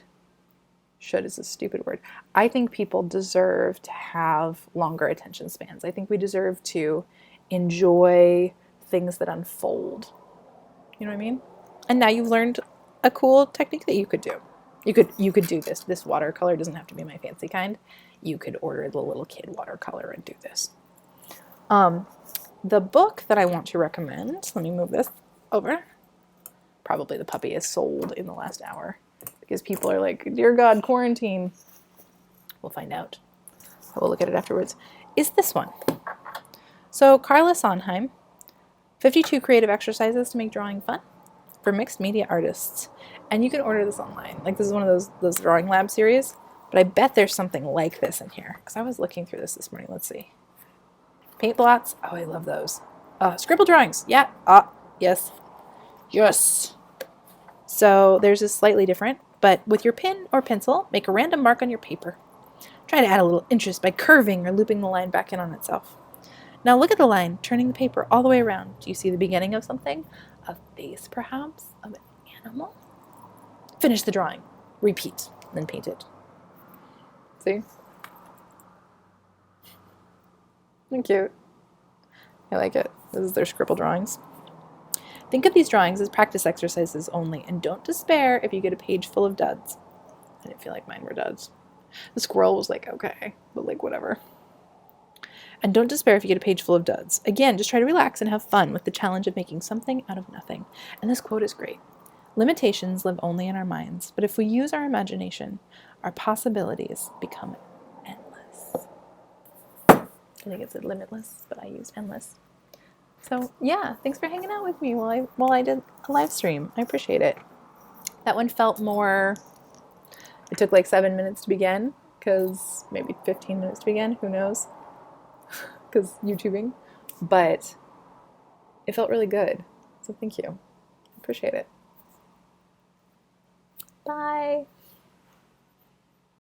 is a stupid word. I think people deserve to have longer attention spans. I think we deserve to enjoy things that unfold. You know what I mean? And now you've learned a cool technique that you could do. You could do this. This watercolor doesn't have to be my fancy kind. You could order the little kid watercolor and do this. The book that I want to recommend, let me move this over. Probably the puppy is sold in the last hour because people are like, dear God, quarantine. We'll find out. I will look at it afterwards. Is this one. So Carla Sondheim, 52 creative exercises to make drawing fun for mixed media artists. And you can order this online. Like, this is one of those drawing lab series. But I bet there's something like this in here, because I was looking through this morning. Let's see. Paint blots. Oh, I love those. Scribble drawings. Yeah. Yes. Yes. So there's a slightly different, but with your pen or pencil, make a random mark on your paper. Try to add a little interest by curving or looping the line back in on itself. Now look at the line, turning the paper all the way around. Do you see the beginning of something? A face, perhaps? Of an animal? Finish the drawing. Repeat. Then paint it. See? They're cute. I like it. This is their scribble drawings. Think of these drawings as practice exercises only, and don't despair if you get a page full of duds. I didn't feel like mine were duds. The squirrel was like, okay, but like, whatever. And don't despair if you get a page full of duds. Again, just try to relax and have fun with the challenge of making something out of nothing. And this quote is great. Limitations live only in our minds, but if we use our imagination, our possibilities become endless. I think it said limitless, but I used endless. So yeah, thanks for hanging out with me while I did a live stream. I appreciate it. That one felt more, it took like 7 minutes to begin, because maybe 15 minutes to begin, who knows? because YouTubing, but it felt really good. So thank you. Appreciate it. Bye.